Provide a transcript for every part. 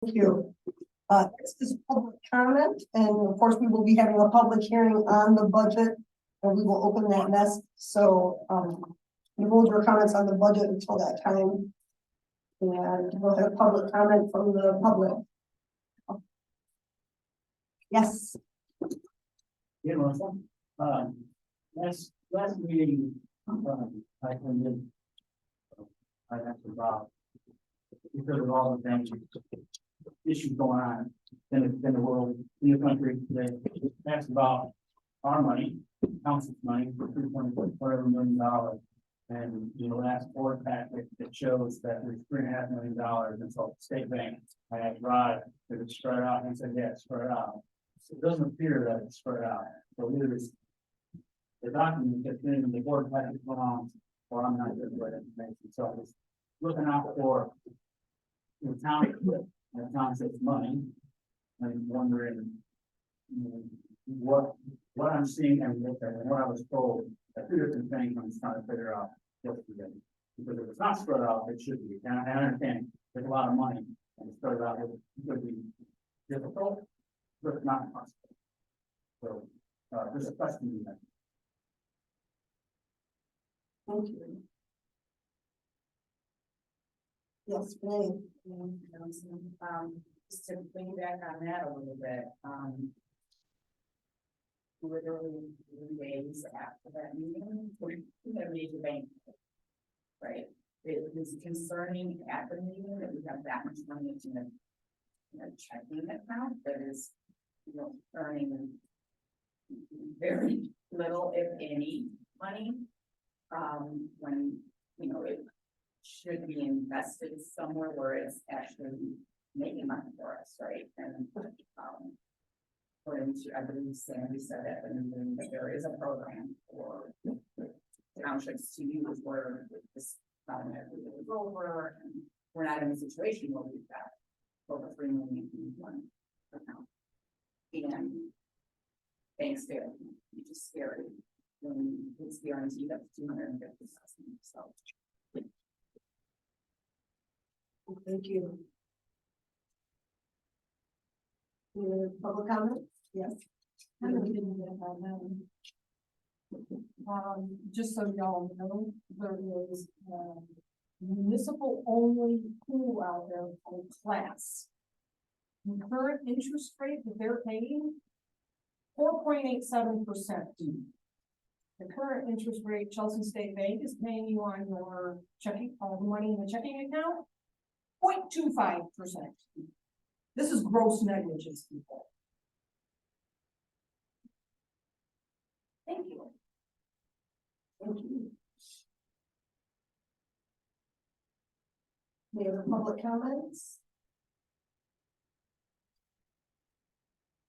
Thank you. This is public comment, and of course, we will be having a public hearing on the budget, and we will open that mess. So, you hold your comments on the budget until that time. And we'll have public comment from the public. Yes. Yeah, Melissa. Last meeting, I attended. I asked about, because of all the things, issues going on in the world, in the country today. Asked about our money, council's money for $3.4 million. And the last board packet that shows that there's $3.5 million in state bank. I asked Rod, did it spread out? And he said, yeah, it's spread out. It doesn't appear that it's spread out. So either it's the document that's in the board packet wrong, or I'm not good with information. So it's looking out for the town, the township's money, and wondering what I'm seeing and what I was told. Two different things I'm just trying to figure out yesterday. Because if it's not spread out, it should be. And I understand there's a lot of money, and spread out it could be difficult, but not impossible. So there's a question there. Thank you. Yes, Renee. Just to piggyback on that a little bit, literally 3 days after that meeting, we had a major bank. Right, it was concerning at the meeting that we have that much money in a checking account that is, earning very little, if any, money. When, it should be invested somewhere where it's actually making money for us, right? And, according to, I believe Sandy said that, and that there is a program for townships to use where this is over, and we're not in a situation where we've got over 3 million in one account. And banks there, it's just scary when it's guaranteed up to 250,000. So Thank you. Public comment? Yes. Just so y'all know, there is municipal only pool out there called Class. The current interest rate that they're paying, 4.87%. The current interest rate Chelsea State Bank is paying you on your checking, all the money in the checking account, 0.25%. This is gross negligence, people. Thank you. Thank you. Any other public comments?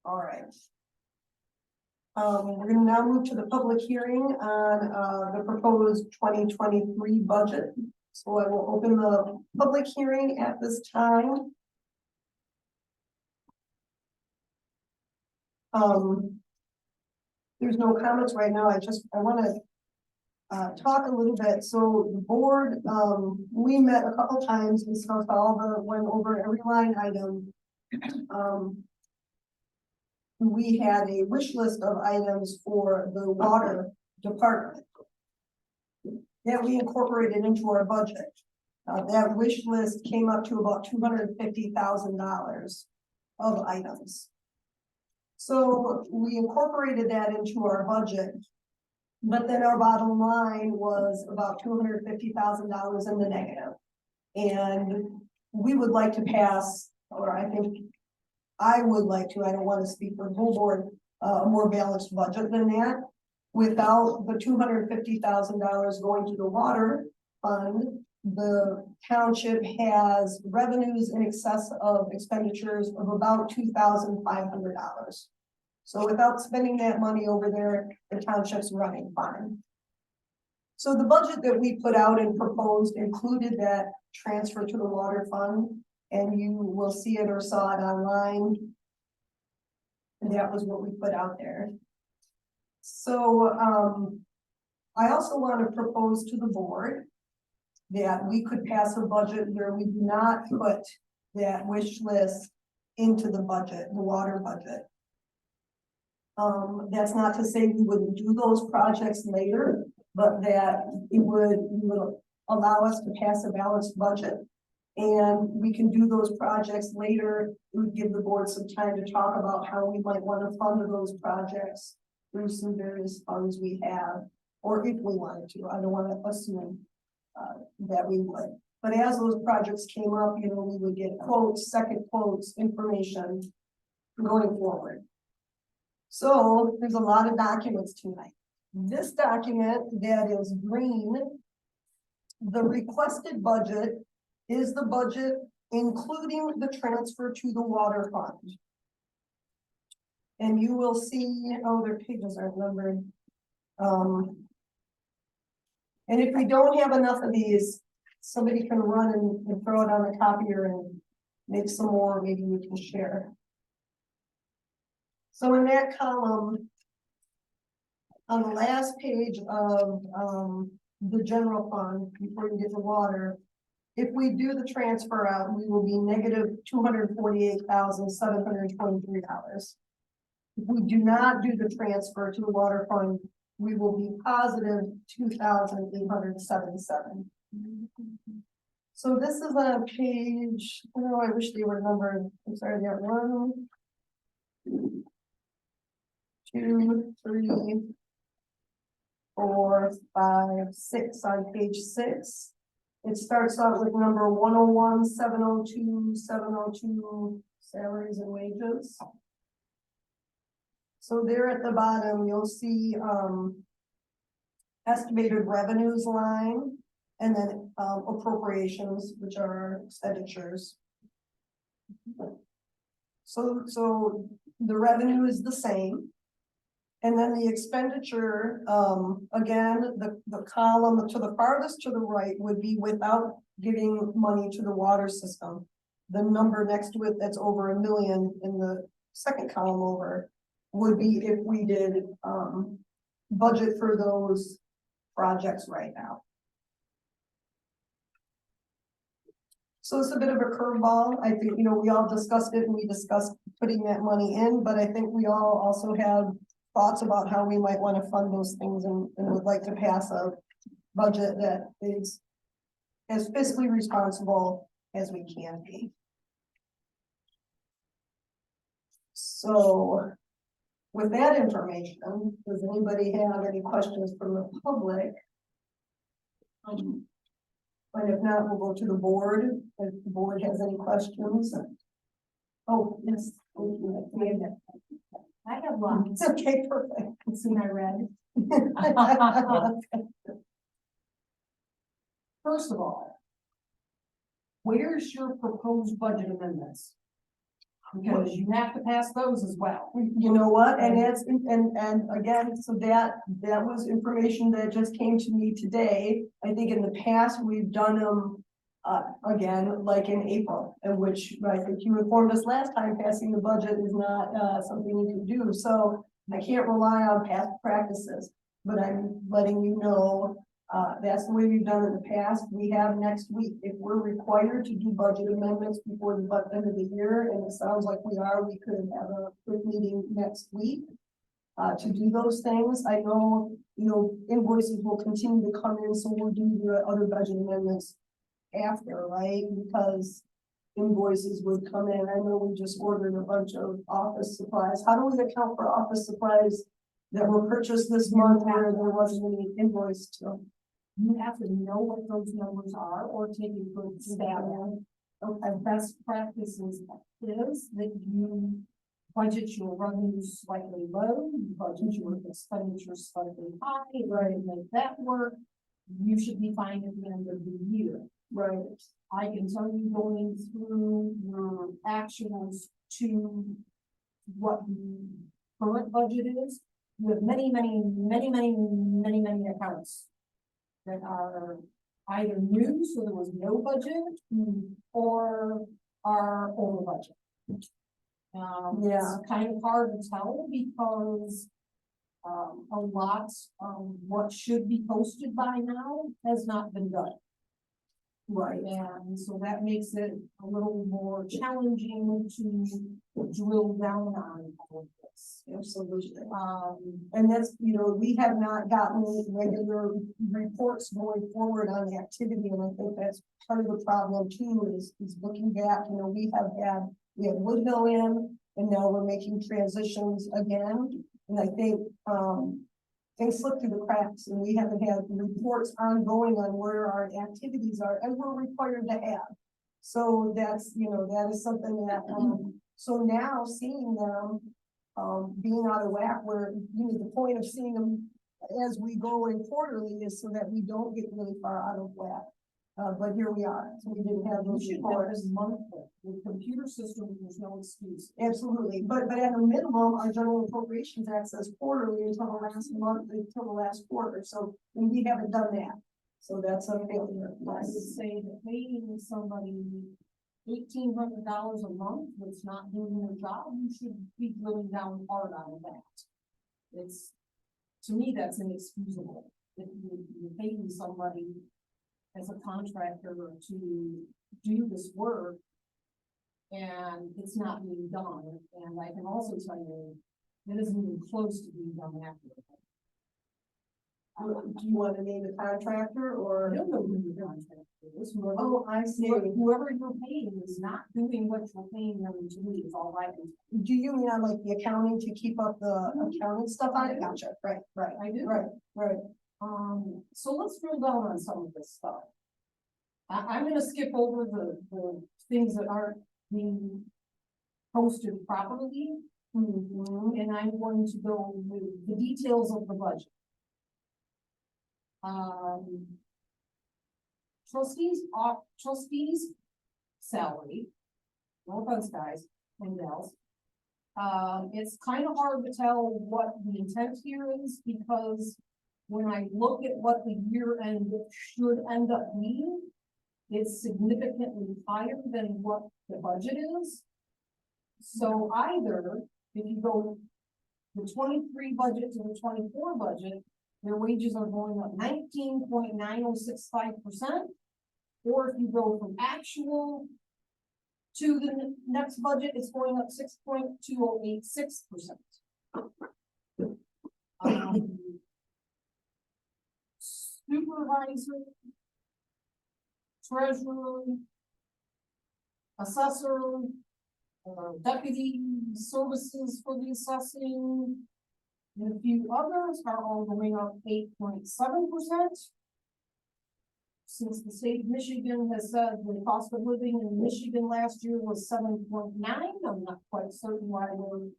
All right. We're going to now move to the public hearing on the proposed 2023 budget. So I will open the public hearing at this time. There's no comments right now. I want to talk a little bit. So the board, we met a couple times, discussed went over every line item. We had a wish list of items for the water department that we incorporated into our budget. That wish list came up to about $250,000 of items. So we incorporated that into our budget, but then our bottom line was about $250,000 in the negative. And we would like to pass, or I think I would like to, I don't want to speak for the whole board, a more balanced budget than that, without the $250,000 going to the water fund. The township has revenues in excess of expenditures of about $2,500. So without spending that money over there, the township's running fine. So the budget that we put out and proposed included that transfer to the water fund, and you will see it or saw it online. And that was what we put out there. So I also want to propose to the board that we could pass a budget where we do not put that wish list into the budget, the water budget. That's not to say we wouldn't do those projects later, but that it would allow us to pass a balanced budget. And we can do those projects later. It would give the board some time to talk about how we might want to fund those projects through some various funds we have, or if we wanted to. I don't want to assume that we would. But as those projects came up, we would get quotes, second quotes, information going forward. So there's a lot of documents tonight. This document that is green, the requested budget is the budget including the transfer to the water fund. And you will see, oh, their pages aren't numbered. And if we don't have enough of these, somebody can run and throw it on the copier and make some more, maybe we can share. So in that column, on the last page of the general fund, before you get to water, if we do the transfer out, we will be negative $248,723. If we do not do the transfer to the water fund, we will be positive $2,877. So this is on page, oh, I wish they were numbered. I'm sorry, they got 1, 2, 3, 4, 5, 6 on page 6. It starts out with number 101, 702, 702 salaries and wages. So there at the bottom, you'll see estimated revenues line, and then appropriations, which are expenditures. So the revenue is the same. And then the expenditure, again, the column to the farthest to the right would be without giving money to the water system. The number next to it that's over $1 million in the second column over would be if we did budget for those projects right now. So it's a bit of a curveball. I think, we all discussed it and we discussed putting that money in, but I think we all also have thoughts about how we might want to fund those things and would like to pass a budget that is as fiscally responsible as we can be. So with that information, does anybody have any questions from the public? And if not, we'll go to the board. If the board has any questions. Oh, yes. I have lots. Okay, perfect. See my red. First of all, where's your proposed budget amendments? Because you have to pass those as well. You know what, and that's, and again, so that was information that just came to me today. I think in the past, we've done them again, like in April, in which I think you informed us last time, passing the budget is not something you can do. So I can't rely on past practices, but I'm letting you know that's the way we've done it in the past. We have next week. If we're required to do budget amendments before the end of the year, and it sounds like we are, we could have a quick meeting next week to do those things. I know, invoices will continue to come in, so we'll do the other budget amendments after, right? Because invoices would come in. I know we just ordered a bunch of office supplies. How do we account for office supplies that were purchased this month where there wasn't any invoice to? You have to know what those numbers are or take a good stab at it. Okay, best practices is that you budget your revenues slightly low, you budget your expenditures slightly high, right, and make that work. You should be fine at the end of the year. Right. I can tell you going through your actuals to what the current budget is, you have many accounts that are either new, so there was no budget, or are over budget. It's kind of hard to tell because a lot of what should be posted by now has not been done. Right, and so that makes it a little more challenging to drill down on all of this. Absolutely. Um, And that's, you know, we have not gotten regular reports going forward on the activity, and I think that's part of the problem too, is looking back, you know, we had Woodhill in, and now we're making transitions again. And I think, things slip through the cracks, and we haven't had reports ongoing on where our activities are, and we're required to have. So that's, you know, that is something that, so now seeing them, being out of whack, where, you know, the point of seeing them as we go in quarterly is so that we don't get really far out of whack. But here we are, so we didn't have we those should have reports. this monthly, with computer systems, there's no excuse. Absolutely, but at a minimum, our general appropriations act says quarterly until the last month, until the last quarter, so we haven't done that. So that's a failure. I would say that paying somebody $1,800 a month that's not doing their job, you should be drilling down hard on that. It's, to me, that's inexcusable. If you're paying somebody as a contractor to do this work and it's not being done, and I can also tell you, it isn't even close to being done accurately. Do you want to name the contractor I or? don't know who the contractor is, Oh, I see. whoever you're paying is not doing what you're paying them to do, is all I can. Do you mean on like the accounting to keep up the accounting stuff on it? Gotcha, right, I do. right. So let's drill down on some of this stuff. I'm gonna skip over the things that aren't being posted properly. And I'm going to go with the details of the budget. Trustees salary, no offense, guys and gals. It's kind of hard to tell what the intent here is, because when I look at what the year end should end up being, it's significantly higher than what the budget is. So either, if you go the 23 budget to the 24 budget, their wages are going up 19.9065%. Or if you go from actual to the next budget, it's going up 6.2086%. Supervisor, treasurer, assessor, deputy services for the assessing, and a few others are all going up 8.7%. Since the state of Michigan has said the cost of living in Michigan last year was 7.9, I'm not quite certain why we're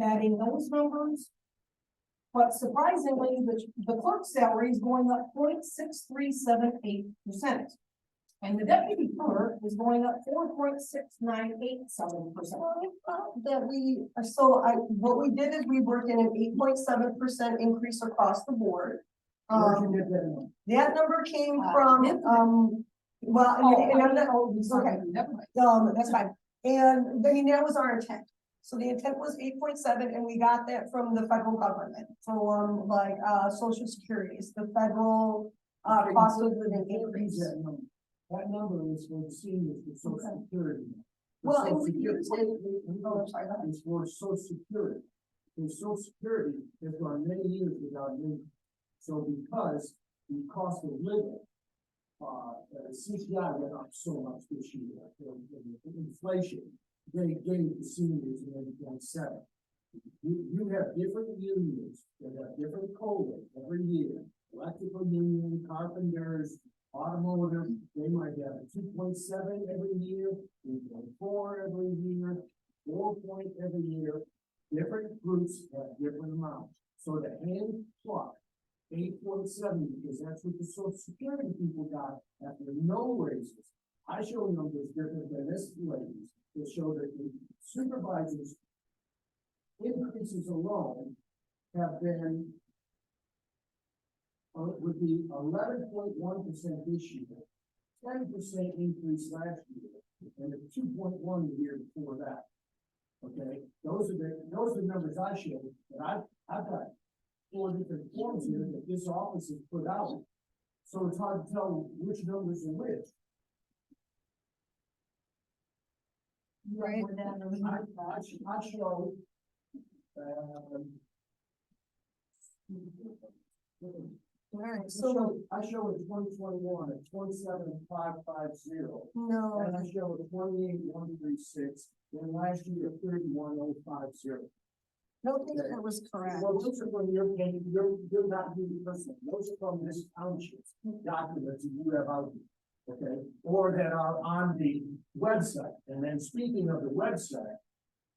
adding those numbers. But surprisingly, the clerk's salary is going up 0.6378%. And the deputy clerk is going up 4.6987%. That what we did is we worked in an 8.7% increase across the board. Where'd you get that number? That number came from, well, and I'm not, okay. That's fine. And I mean, that was our intent. So the intent was 8.7, and we got that from the federal government, from Social Security, the federal cost of living increase. That number is for the seniors for Social Security. Well, and Social we Security- use it. Oh, I'm sorry, go ahead. It's for Social Security. And Social Security has gone many years without an increase. So because the cost of living, CPI went up so much this year, inflation, they gave the seniors an 8.7. You have different unions that have different COLA every year. Electrical union, carpenters, automotive, they might have a 2.7 every year, 3.4 every year, 4 point every year. Different groups have different amounts. So the hand pluck 8.7, because that's what the Social Security people got after no raises. I show numbers different than this lady's that show that the supervisors' increases alone have been would be 11.1% this year, 10% increase last year, and a 2.1 the year before that. Okay, those are the numbers I showed, and I've got 4 different forms here that this office has put out. So it's hard to tell which numbers are which. Right. I show. All right, so, I show it 2021 at 27,550. no, And I show it 28,136, and last year 31,050. no, think that was correct. Well, those are from your, you're not being personal, those are from this township documents that you have out, okay? Or that are on the website, and then speaking of the website,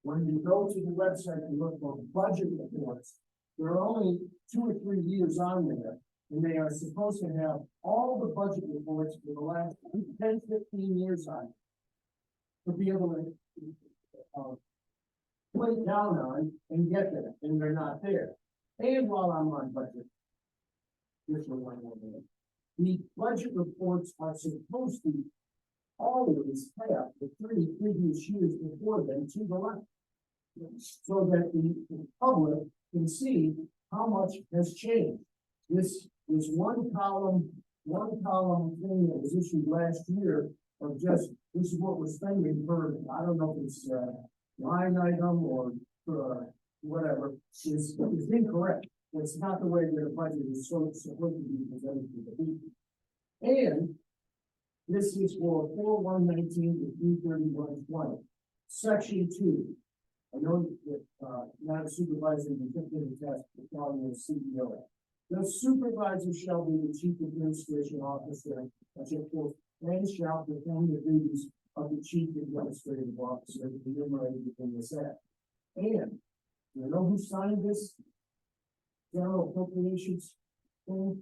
when you go to the website and look for budget reports, there are only 2 or 3 years on there, and they are supposed to have all the budget reports for the last 10, 15 years on it. To be able to, click down on and get there, and they're not there. And while I'm on budget. This one more minute. The budget reports are supposed to always have the 3 previous years before them to the left. So that the public can see how much has changed. This one column thing that was issued last year of just, this is what we're spending per, I don't know if it's, line item or, whatever, is incorrect. That's not the way that a budget is supposed to be presented to the people. And this is for 4/1/19 to 3/31/20. Section 2. I know that, not a supervisor, you took the test for calling the CEO. The supervisor shall be the chief administration officer, as it quote, and shall perform the duties of the chief administrative officer enumerated in this act. And, you know who signed this general appropriations thing?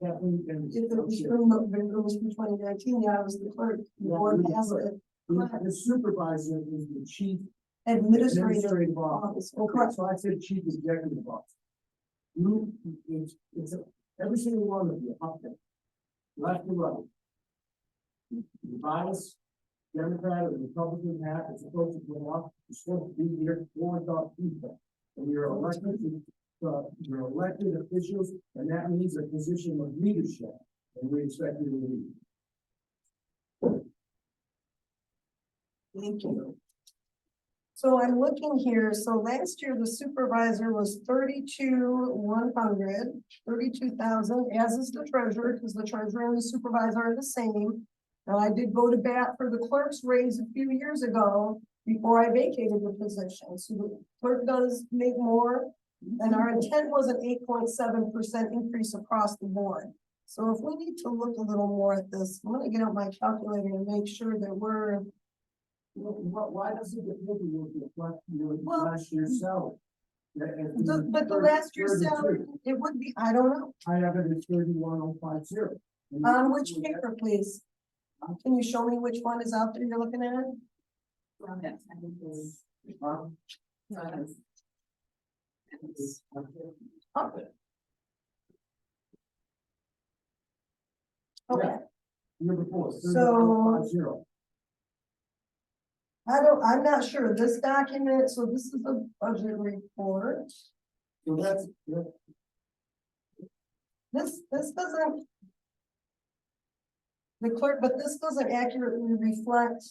Kathleen and. If it was from, it was from 2019, yeah, I was the clerk, the board passed it. The supervisor is the chief Administrative administrative officer. office, Okay, correct. so I said chief executive officer. You, every single one of you up there, left to right. The bias, Democrat or Republican hat is supposed to go up, you're supposed to be here for the people. And you're elected officials, and that means a position of leadership, and we expect you to lead. Thank you. So I'm looking here, so last year the supervisor was 32,000, as is the treasurer, because the treasurer and the supervisor are the same. Now, I did go to bat for the clerk's raise a few years ago before I vacated the position, so the clerk does make more. And our intent was an 8.7% increase across the board. So if we need to look a little more at this, I'm gonna get out my calculator and make sure that we're. Why doesn't the paperwork reflect your Well, last year's salary? But the last year's salary, it would be, I don't know, I have it as 31,050. on which paper, please? Can you show me which one is out there you're looking at? Yes, I think it's- Huh? Okay. Okay, Year before, So- 31,050. I'm not sure, this document, so this is a budget report. So that's, This doesn't. The clerk, but this doesn't accurately reflect.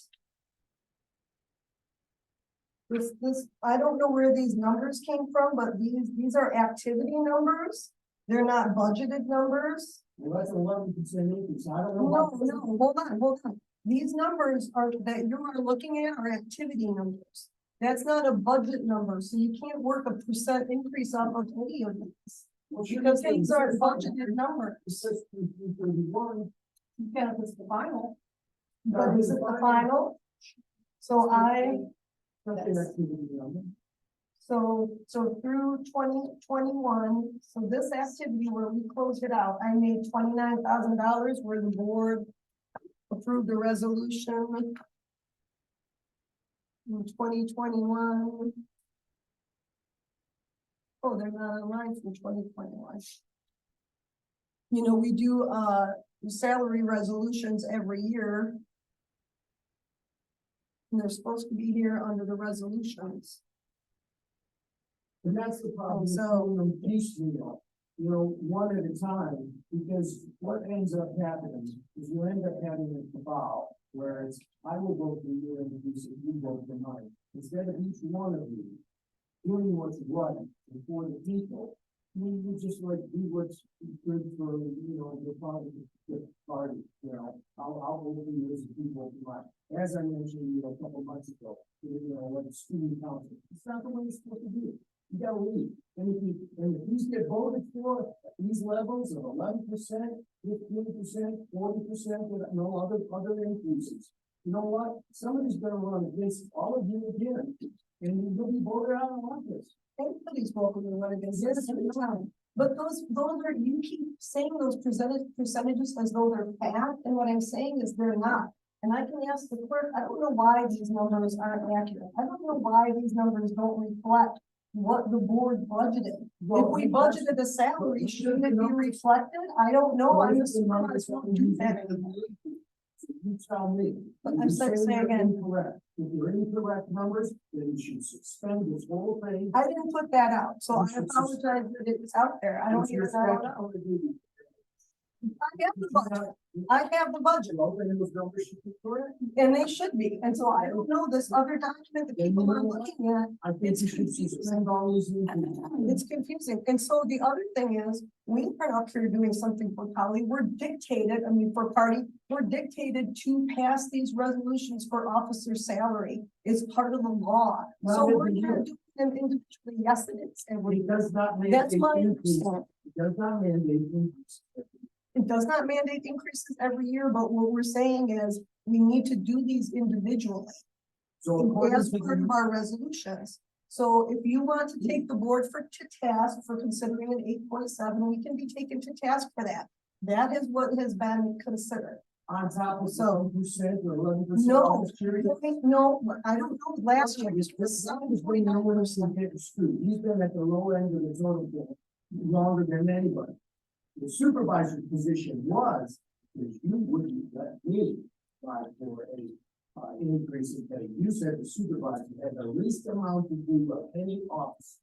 This, I don't know where these numbers came from, but these are activity numbers. They're not budgeted numbers. well, that's 11% increase, I don't know. No, hold on. These numbers that you are looking at are activity numbers. That's not a budget number, so you can't work a percent increase off of any of these. Because these are budgeted numbers. It says 331. You can't, if it's the final. But is it the final? So That's an activity number. so through 2021, so this activity where we closed it out, I made $29,000 where the board approved the resolution in 2021. Oh, they're not online from 2021. You know, we do salary resolutions every year. And they're supposed to be here under the resolutions. And that's the problem, So- with doing them piecemeal, you know, one at a time, because what ends up happening is you end up having a cabal. Whereas I will vote for you and you vote for mine. Instead of each one of you doing what's right before the people, we would just like do what's good for, the party, I'll vote for you as a people for mine. As I mentioned, a couple months ago, like student council, it's not the way it's supposed to be. You gotta leave. And if these get voted for at these levels of 11%, 15%, 40%, with no other increases, you know what? Somebody's gonna run against all of you again, and you'll be voted out of office. Everybody's welcome to run against this every time. But those are, you keep saying those percentages as though they're fact, and what I'm saying is they're not. And I can ask the clerk, I don't know why these numbers aren't accurate. I don't know why these numbers don't reflect what the board budgeted. If we budgeted a salary, shouldn't it be reflected? I don't know. I'm just surprised don't do that anymore. You tell me. But If I'm you sorry, say say they're again. Incorrect. If you're incorrect numbers, then you should suspend this whole thing. I didn't put that out, so I You should apologize that it's out there. I don't It's even your know. statutory duty. I have the budget. I have the budget. Well, then those numbers should be correct. And they should be, and so I don't know this other document that people are looking at. I think you should suspend all these. It's confusing, and so the other thing is, we are up here doing something for Polly, we're dictated, for party, we're dictated to pass these resolutions for officer salary. It's part of the law, so Well, we're it not is. doing them individually, yes, it is, and we, It does not that's mandate my increase. understanding. It does not mandate increase. It does not mandate increases every year, but what we're saying is, we need to do these individually. So according As to part of the, our resolutions. So if you want to take the board to task for considering an 8.7, we can be taken to task for that. That is what has been considered. on top of So- 7% or 11%. No, last year, no, I don't know, last year. Something's been nowhere to get the screw. He's been at the low end of the total bill longer than anybody. The supervisor position was, that you wouldn't let me apply for a increase in pay. You said the supervisor had the least amount to do of any office.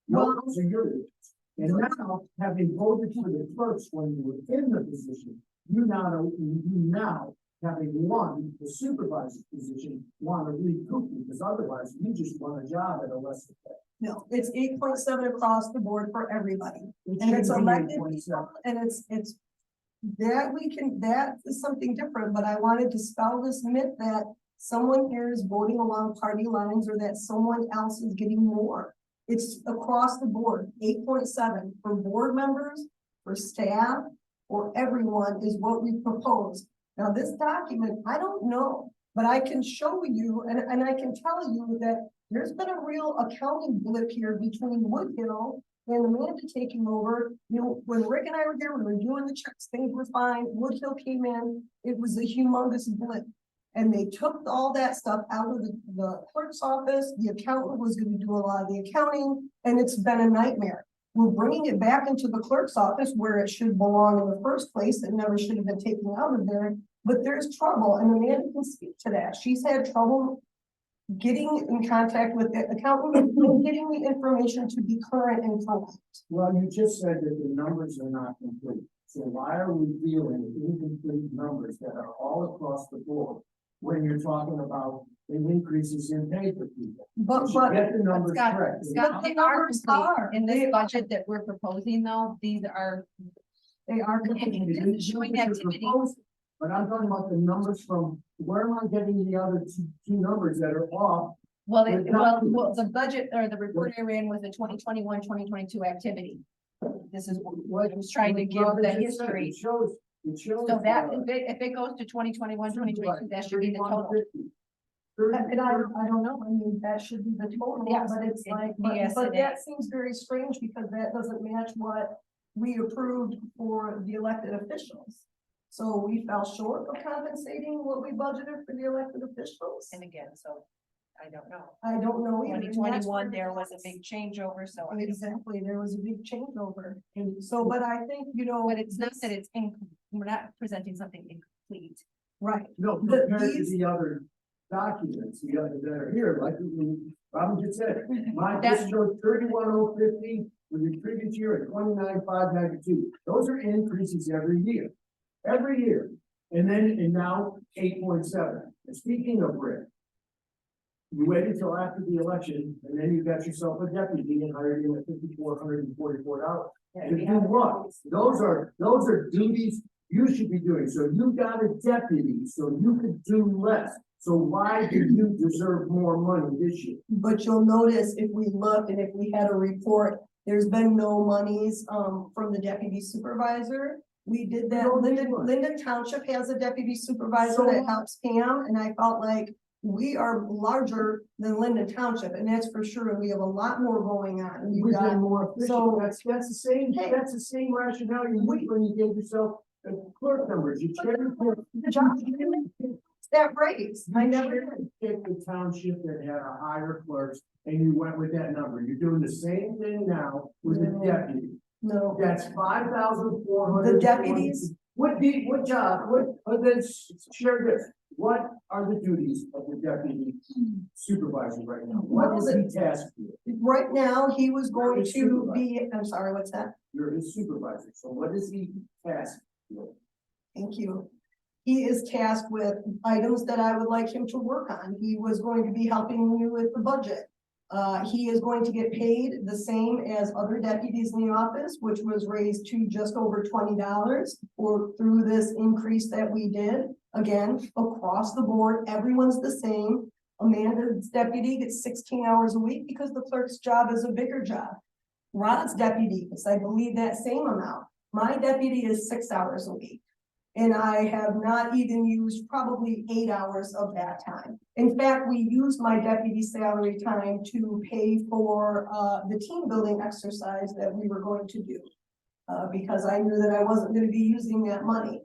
No, Well- those are your issues. And now, having voted for the clerks when you were in the position, you now, having won the supervisor position, want to recoup it, because otherwise you just want a job at a lesser pay. No, it's 8.7 across the board for everybody. It And it's should be elected 8.7. people, and it's. That is something different, but I wanted to spell this myth that someone here is voting along party lines or that someone else is getting more. It's across the board, 8.7 for board members, for staff, for everyone is what we propose. Now, this document, I don't know, but I can show you, and I can tell you that there's been a real accounting blip here between Woodhill and Amanda taking over. You know, when Rick and I were here, we were doing the checks, things were fine. Woodhill came in, it was a humongous blip. And they took all that stuff out of the clerk's office. The accountant was gonna do a lot of the accounting, and it's been a nightmare. We're bringing it back into the clerk's office where it should belong in the first place. It never should have been taken out of there, but there's trouble, and Amanda can speak to that. She's had trouble getting in contact with the accountant and getting the information to be current and correct. Well, you just said that the numbers are not complete. So why are we dealing with incomplete numbers that are all across the board when you're talking about the increases in pay for people? But, You should get the numbers Scott, correct. Scott, the they are numbers complete. are. In They this are. budget that we're proposing though, these are, they are. It It isn't is showing numbers are activity. proposed, But I'm talking about the numbers from, where am I getting the other two numbers that are off? well, They're not- the budget or the report I ran was the 2021-2022 activity. This is what I was trying to give Well, the it said- history. It shows. So that, if it goes to 2021-2022, that should be the total. And I don't know, I mean, that should be the total, Yes, but it's it- like, yes, but it that is. seems very strange because that doesn't match what we approved for the elected officials. So we fell short of compensating what we budgeted for the elected officials. And again, so I don't know. I don't know either. and that's 2021, where there was a it's- big changeover, so. I don't know. Exactly, there was a big changeover, and so, but I think, you know. But it's not that it's we're not presenting something incomplete. Right, No, The- compared to these- the other documents, the other that are here, like Robin just said, my, That- this shows 31,050 for the previous year at 29,592. Those are increases every year, and now 8.7. And speaking of Rick. You waited till after the election, and then you got yourself a deputy and hired him at $5,444. To do what? Those are duties you should be doing. So you got a deputy, so you could do less. So why do you deserve more money this year? But you'll notice if we looked and if we had a report, there's been no monies, from the deputy supervisor. We did that, don't need one. Linden Township has a deputy supervisor So- that helps Pam, and I felt like we are larger than Linden Township, and that's for sure, and we have a lot more going on. We've We've got, been more efficient. so- That's the same, Hey. that's the same rationale you used when you gave yourself clerk numbers. You cherry the job, that raise, I never, picked the township that had a higher clerks and you went with that number. You're doing the same thing now with the No. deputy. no, That's 5,400. The deputies? What job, let's share this. What are the duties of the deputy supervisor right now? What is he tasked with? right now, he was going His to supervisor. be, I'm sorry, what's that? You're his supervisor, so what is he tasked with? Thank you. He is tasked with items that I would like him to work on. He was going to be helping me with the budget. He is going to get paid the same as other deputies in the office, which was raised to just over $20 or through this increase that we did. Again, across the board, everyone's the same. Amanda's deputy gets 16 hours a week because the clerk's job is a bigger job. Rod's deputy gets, I believe, that same amount. My deputy is 6 hours a week. And I have not even used probably 8 hours of that time. In fact, we used my deputy salary time to pay for the team building exercise that we were going to do. Because I knew that I wasn't gonna be using that money.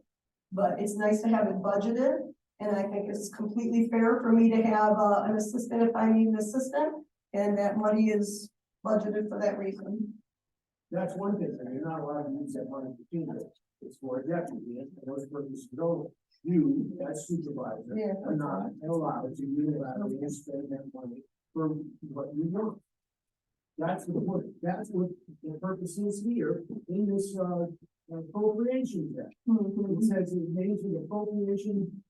But it's nice to have it budgeted, and I think it's completely fair for me to have an assistant if I need an assistant. And that money is budgeted for that reason. That's one thing, and you're not allowed to use that money for people. It's for a deputy, and those purposes, no, you as supervisor Yeah. are not allowed to unilaterally spend that money for what you want. That's the point, that's what the purpose is here in this appropriation act. It says it names the appropriation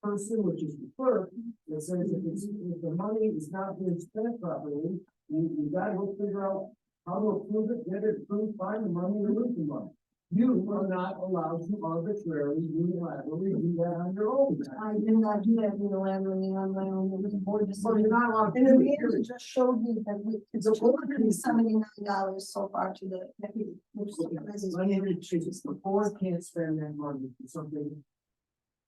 person, which is the clerk, that says if the money is not being spent properly, you gotta go figure out how to approve it, get it approved, find the money, or lose the money. You are not allowed to arbitrarily, unilaterally do that on your own. I did not do that unilaterally on my own, it was a board So you're decision. not allowed to. And the do it, manager period. just showed me that it's $279 so far to the deputy. which surprises Let me me. read this. The board can't spend that money for something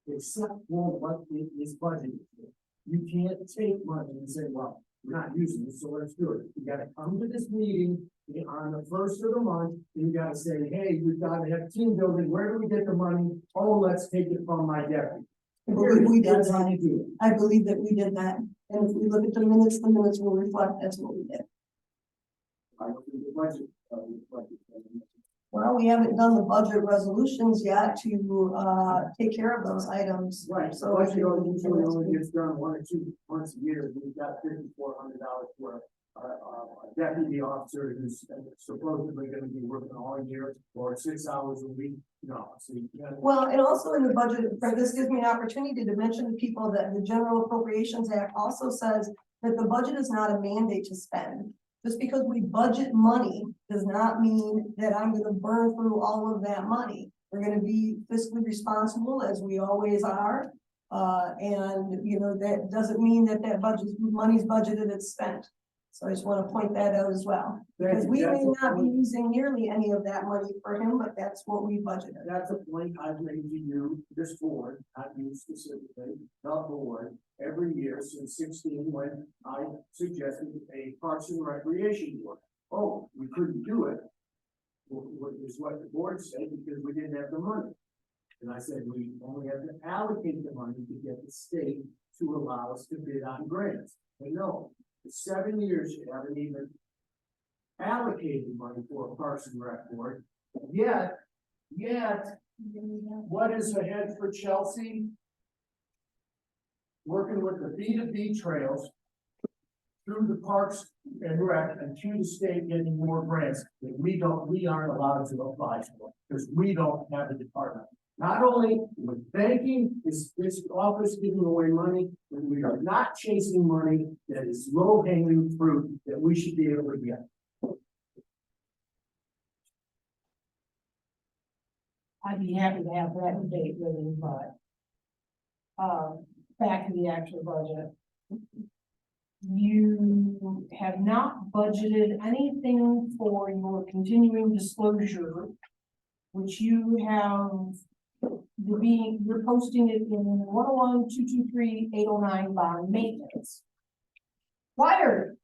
except for what it is budgeted for. You can't take money and say, well, we're not using it, so let's do it. You gotta come to this meeting on the first of the month, and you gotta say, hey, we've gotta have team building, where do we get the money? Oh, let's take it from my deputy. I believe we did That's how that. you do it. I believe that we did that. And if we look at the minutes will reflect that's what we did. I don't think the budget, Well, we haven't done the budget resolutions yet to take care of those items. Right, So- so budget usually only gets done 1 or 2 months a year, we've got $5,400 for a deputy officer who's supposedly gonna be working all year or 6 hours a week, no, so you can't. Well, and also in the budget, this gives me an opportunity to mention to people that the General Appropriations Act also says that the budget is not a mandate to spend. Just because we budget money does not mean that I'm gonna burn through all of that money. We're gonna be fiscally responsible as we always are. And you know, that doesn't mean that money's budgeted, it's spent. So I just wanna point that out as well. Because we may not be using nearly any of that money for him, but that's what we budgeted. That's a point I've made to you, this board, not you specifically, the board, every year since 16, when I suggested a Parks and Recreation board. Oh, we couldn't do it. What is what the board said, because we didn't have the money. And I said, we only have to allocate the money to get the state to allow us to bid on grants. But no, for 7 years, you haven't even allocated money for a Parks and Rec board. Yet, what is ahead for Chelsea? Working with the B2B trails through the Parks and Rec and to the state getting more grants that we aren't allowed to apply for, because we don't have a department. Not only with banking, this office giving away money, when we are not chasing money that is low hanging fruit that we should be able to get. I'd be happy to have that debate with him, but. Back to the actual budget. You have not budgeted anything for your continuing disclosure. Which you have, you're posting it in 101-223-809 bond maintenance. Required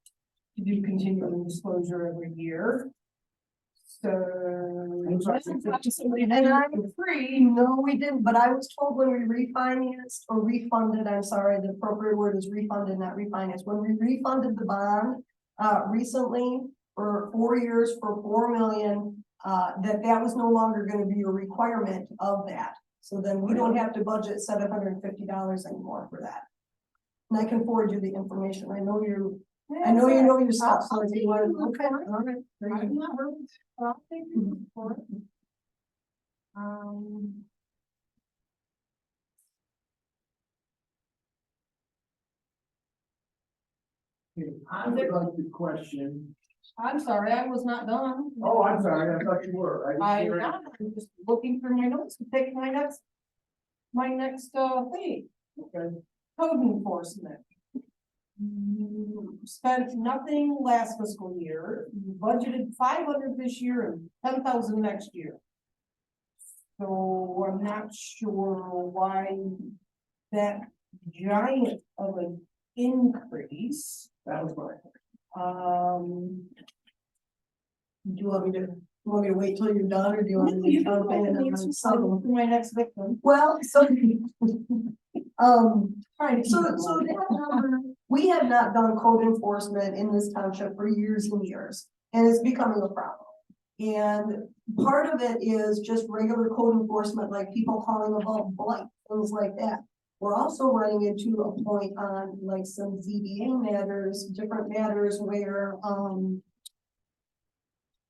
to do continuing disclosure every year. So. And I'm free, no, we didn't, but I was told when we refinanced or refunded, I'm sorry, the appropriate word is refunded, not refinanced. When we refunded the bond, recently for 4 years for 4 million, that was no longer gonna be a requirement of that. So then we don't have to budget $750 anymore for that. And I can forward you the information. I know you know your stuff, so if you want, okay, all right. very good. I'm not really, I'll take you for it. I would like to question, I'm sorry, I was not done. oh, I'm sorry, I thought you were. I'm not, I'm just looking for my notes to take my next thing, Okay. code enforcement. You spent nothing last fiscal year, you budgeted 500 this year and 10,000 next year. So I'm not sure why that giant of an increase. That was my. Do you want me to wait till you're done, or do you want me to? You can go and answer some for my next victim. Well, so, Trying to so keep it that low. number, we have not done code enforcement in this township for years and years, and it's becoming a problem. And part of it is just regular code enforcement, like people calling about blight, things like that. We're also running into a point on like some ZBA matters, different matters where,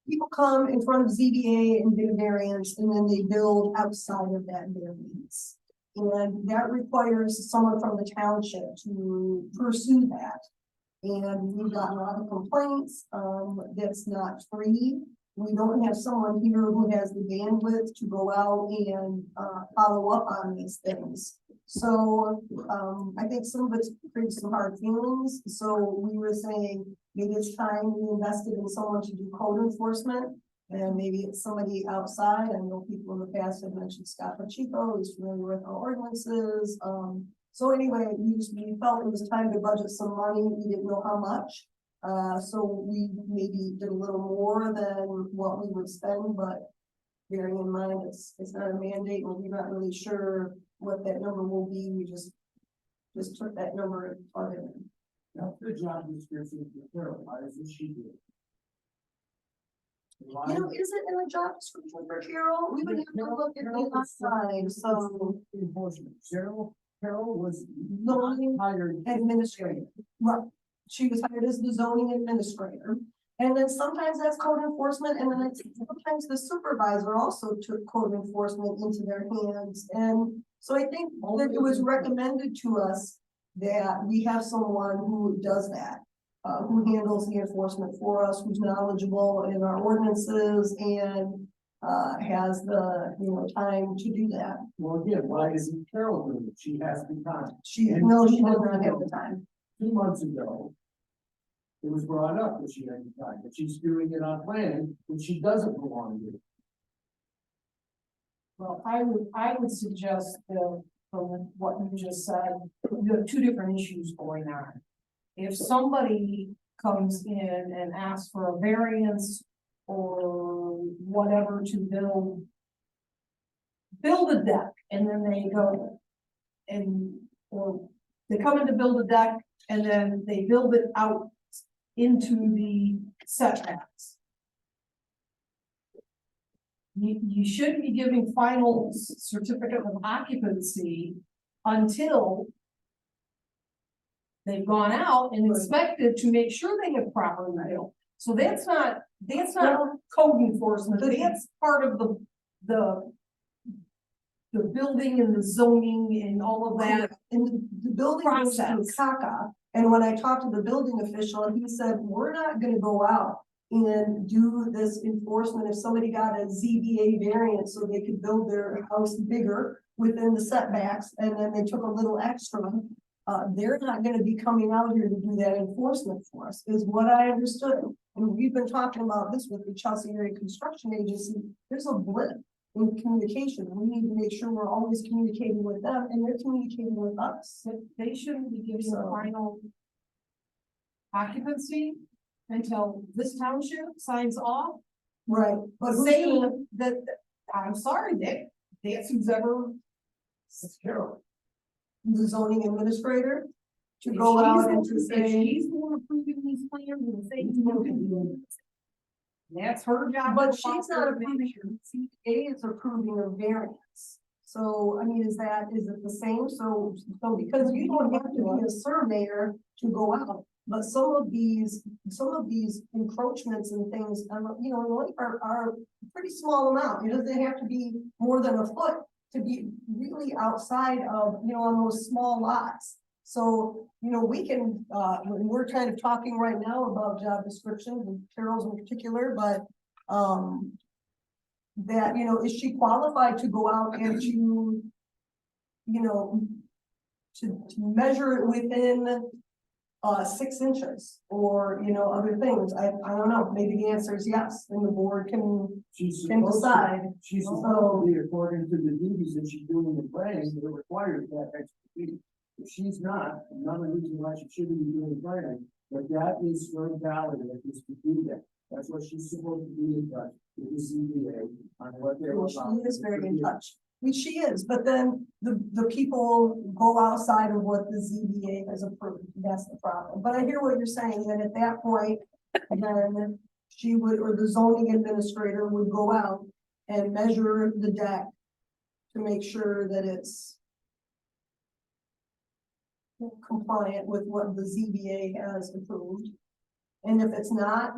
people come in front of ZBA and get a variance, and then they build outside of that variance. And that requires someone from the township to pursue that. And we've gotten a lot of complaints, that's not free. We don't have someone here who has the bandwidth to go out and, follow up on these things. So, I think some of it's creates some hard feelings, so we were saying, maybe it's time we invested in someone to do code enforcement. And maybe it's somebody outside. I know people in the past have mentioned Scott Pacheco, who's familiar with our ordinances. So anyway, we felt it was time to budget some money. We didn't know how much. So we maybe did a little more than what we would spend, but bearing in mind, it's not a mandate, and we're not really sure what that number will be. We just took that number and plugged it in. Now, the job description for Carol, why doesn't she do it? You know, is it in the job description for Carol? We would have to look at the outside, so Enforcement, Carol was zoning hired. administrator, right? She was hired as the zoning administrator. And then sometimes that's code enforcement, and then sometimes the supervisor also took code enforcement into their hands. And so I think that it was recommended to us that we have someone who does that. Who handles the enforcement for us, who's knowledgeable in our ordinances and has the, time to do that. Well, again, why isn't Carol doing it? She has the time. She does not have the time. 2 months ago, it was brought up that she had the time, but she's doing it on planning, and she doesn't belong to do it. Well, I would suggest that from what you just said, you have two different issues going on. If somebody comes in and asks for a variance or whatever to build a deck, and then they go or they come in to build a deck and then they build it out into the setbacks. You shouldn't be giving final certificate of occupancy until they've gone out and inspected to make sure they have properly built. So that's not code enforcement, that's part of the the building and the zoning and all of that. And the building goes through Process. CACA, and when I talked to the building official, he said, we're not gonna go out and do this enforcement if somebody got a ZBA variance so they could build their house bigger within the setbacks, and then they took a little extra. They're not gonna be coming out here to do that enforcement for us, is what I understood. And we've been talking about this with the Chelsea Area Construction Agency. There's a blip in communication. We need to make sure we're always communicating with them and they're communicating with us. So they shouldn't be giving So- the final occupancy until this township signs off, Right. But who's gonna- saying that, I'm sorry, that's who's ever. It's Carol. the zoning administrator to If go she's out the- and to if say, she's the one approving these plans and saying. That's her job. but to she's follow not the approving, CPA is approving a variance. So, I mean, is it the same? So because you don't have to be a surveyor to go out. But some of these encroachments and things, like are pretty small amount. It doesn't have to be more than a foot to be really outside of, on those small lots. So, we can, we're kind of talking right now about job descriptions and Carol's in particular, but, that, is she qualified to go out and to, to measure it within 6 inches or, other things? I don't know. Maybe the answer is yes, and the board can She's can supposed to, decide. she's supposed to be according to the duties that she's doing the planning that requires that expertise. If she's not, none of these why she shouldn't be doing planning, but that is her valid, that is to do that. That's what she's supposed to be in touch with the ZBA on what they're Well, about. she is very in touch. I mean, she is, but then the people go outside of what the ZBA has approved. That's the problem. But I hear what you're saying, that at that point, then she would, or the zoning administrator would go out and measure the deck to make sure that it's compliant with what the ZBA has approved. And if it's not,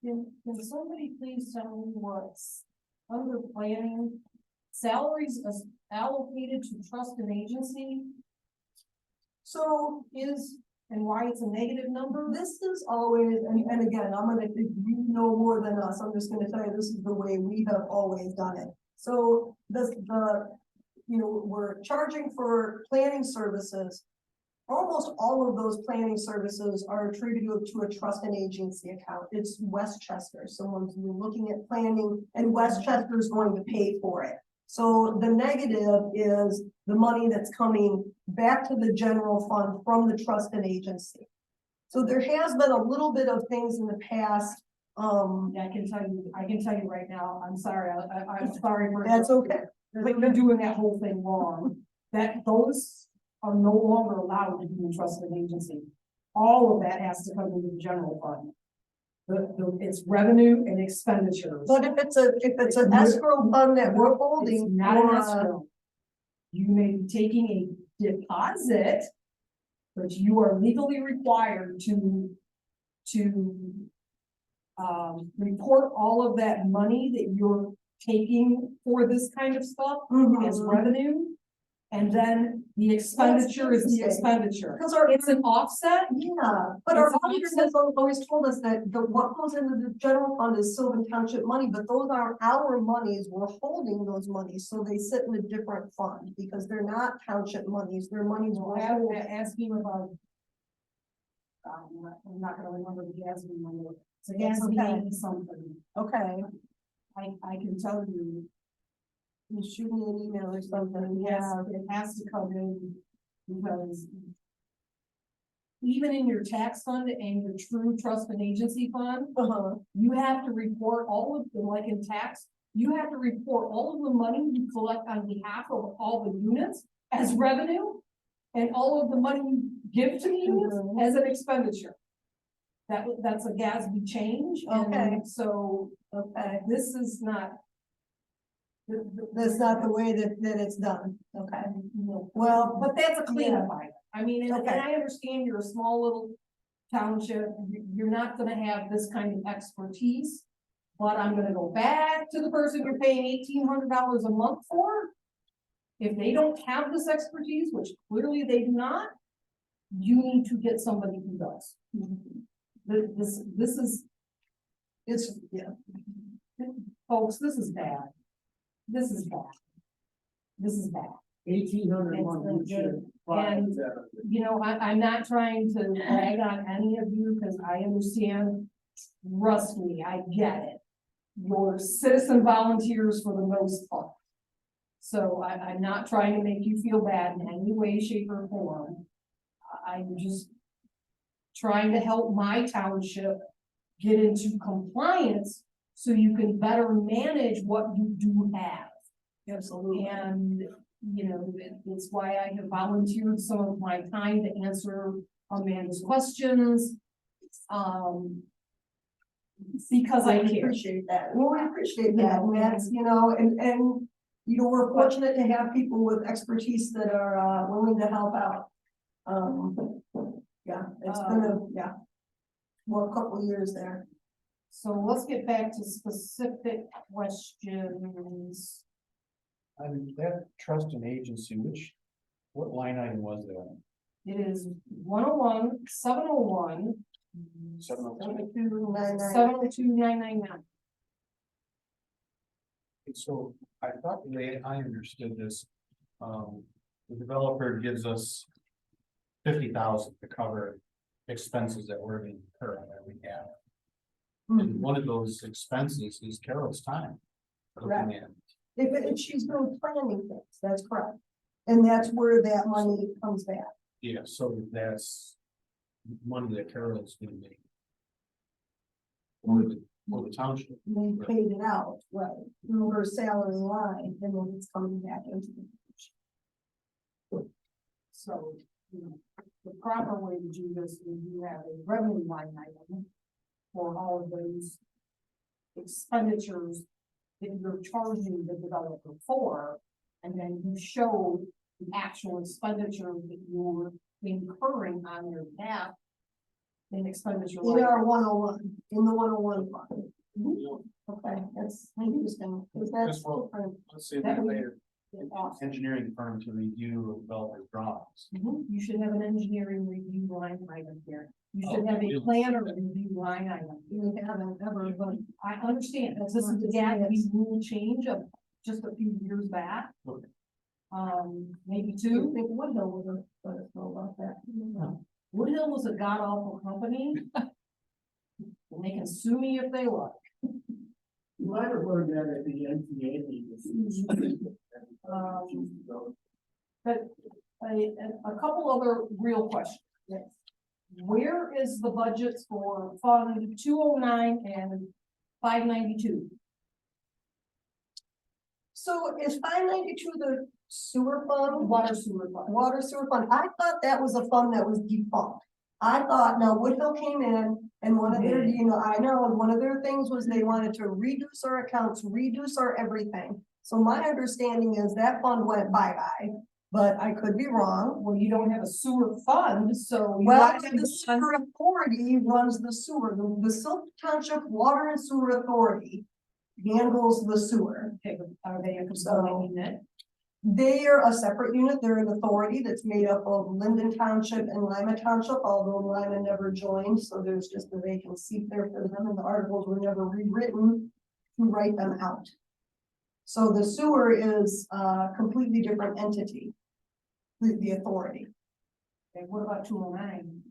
Can somebody please tell me what's under planning, salaries as allocated to trust and agency so is, and why it's a negative number? this is always, and again, I'm gonna, if you know more than us, I'm just gonna tell you, this is the way we have always done it. So we're charging for planning services. Almost all of those planning services are attributed to a trust and agency account. It's Westchester. Someone's looking at planning and Westchester is going to pay for it. So the negative is the money that's coming back to the general fund from the trust and agency. So there has been a little bit of things in the past. I can tell you right now, I'm sorry, I'm sorry. That's okay. But you're doing that whole thing wrong, that those are no longer allowed to be in trust and agency. All of that has to come into the general fund. It's revenue and expenditures. But if it's an escrow fund that we're holding It's not an for, escrow. You may be taking a deposit, but you are legally required to report all of that money that you're taking for this kind of stuff as Mhm. revenue. And then the expenditure is the interesting. expenditure. Because our, It's an offset. yeah, but our It's auditors not- have always told us that what goes into the general fund is Sylvan Township money, but those aren't our monies. We're holding those monies, so they sit in a different fund because they're not township monies. They're monies we're holding. Ask him about. I'm not gonna remember the Gatsby number. It's a That's Gatsby okay. 80 something. Okay, I can tell you, you shoot me an email or something, yeah, yeah. it has to come in because. Even in your tax fund and your true trust and agency fund, Uh-huh. you have to report all of the, like in tax, you have to report all of the money you collect on behalf of all the units as revenue. And all of the money you give to the units Mhm. as an expenditure. That's a GASB change, Okay. and so, Okay, this is not. that's not the way that it's done, okay. No. Well, But that's a cleanup item. I mean, and Okay. I understand you're a small little township, you're not gonna have this kind of expertise. but I'm gonna go back to the person you're paying $1,800 a month for. If they don't have this expertise, which clearly they do not, you need to get somebody who does. This is, It's, yeah, folks, this is bad. This is bad. This is bad. 1,800 a month, And- you should. and- You know, I'm not trying to rag on any of you, because I understand, trust me, I get it. You're citizen volunteers for the most part. So I'm not trying to make you feel bad in any way, shape, or form. I'm just trying to help my township get into compliance so you can better manage what you do have. absolutely. And, you know, it's why I have volunteered some of my time to answer Amanda's questions. Because I We care. appreciate that. Well, we appreciate that, Yeah. and that's, you know, and, you know, we're fortunate to have people with expertise that are, willing to help out. Yeah, it's been well, a couple of years there. So let's get back to specific questions. That trust and agency, what line item was that? It is 101, 701, 702. 702,999. So I thought the way I understood this, the developer gives us 50,000 to cover expenses that we're being incurred that we have. And one of those expenses is Carol's time. Correct. Looking at, If she's doing planning things, that's correct. And that's where that money comes back. yeah, so that's money that Carol's gonna make. For the township. We paid it out, right, through her salary line, and then it's coming back into the. So, you know, the proper way to do this is you have a revenue line item for all of those expenditures that you're charging the developer for, and then you show the actual expenditure that you're incurring on your behalf in expenditure. In line. our 101, in the 101 fund. Okay, that's interesting, because that's Just well- different. Let's say That we would- hire an engineering firm to review developer's drawings. You should have an engineering review line item here. You should have a planner review line item. We haven't ever, but I understand, that this is the Gatsby rule change of just a few years back. Okay. Maybe I two. think Woodhill would have let us know about that. Woodhill was a god awful company. And they can sue me if they like. You might have learned that at the NTA meeting. But a couple other real questions. Where is the budget for Fund 209 and 592? So is 592 the sewer fund? Water sewer fund. Water sewer fund, I thought that was a fund that was defunct. I thought, now Woodhill came in and one of their, you know, I know, and one of their things was they wanted to reduce our accounts, reduce our everything. So my understanding is that fund went bye-bye, but I could be wrong. Well, you don't have a sewer fund, so. you Well, have to- the sewer authority runs the sewer, the Silk Township Water and Sewer Authority handles the sewer. Okay, but are they a controlling unit? They are a separate unit, they're an authority that's made up of Linden Township and Lima Township, although Lima never joined, so there's just a vacant seat there for them, and the articles were never rewritten to write them out. So the sewer is a completely different entity, the authority. Okay, what about 209?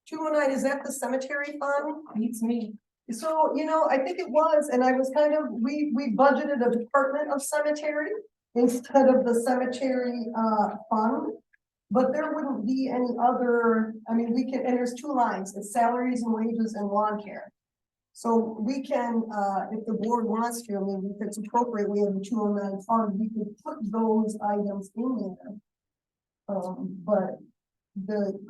209, is that the cemetery fund? Beats me. So, you know, I think it was, and I was kind of, we budgeted a department of cemetery instead of the cemetery, fund. But there wouldn't be any other, I mean, we can, and there's two lines, it's salaries and wages and lawn care. So we can, if the board wants to, I mean, if it's appropriate, we have a 209 fund, we could put those items in there. But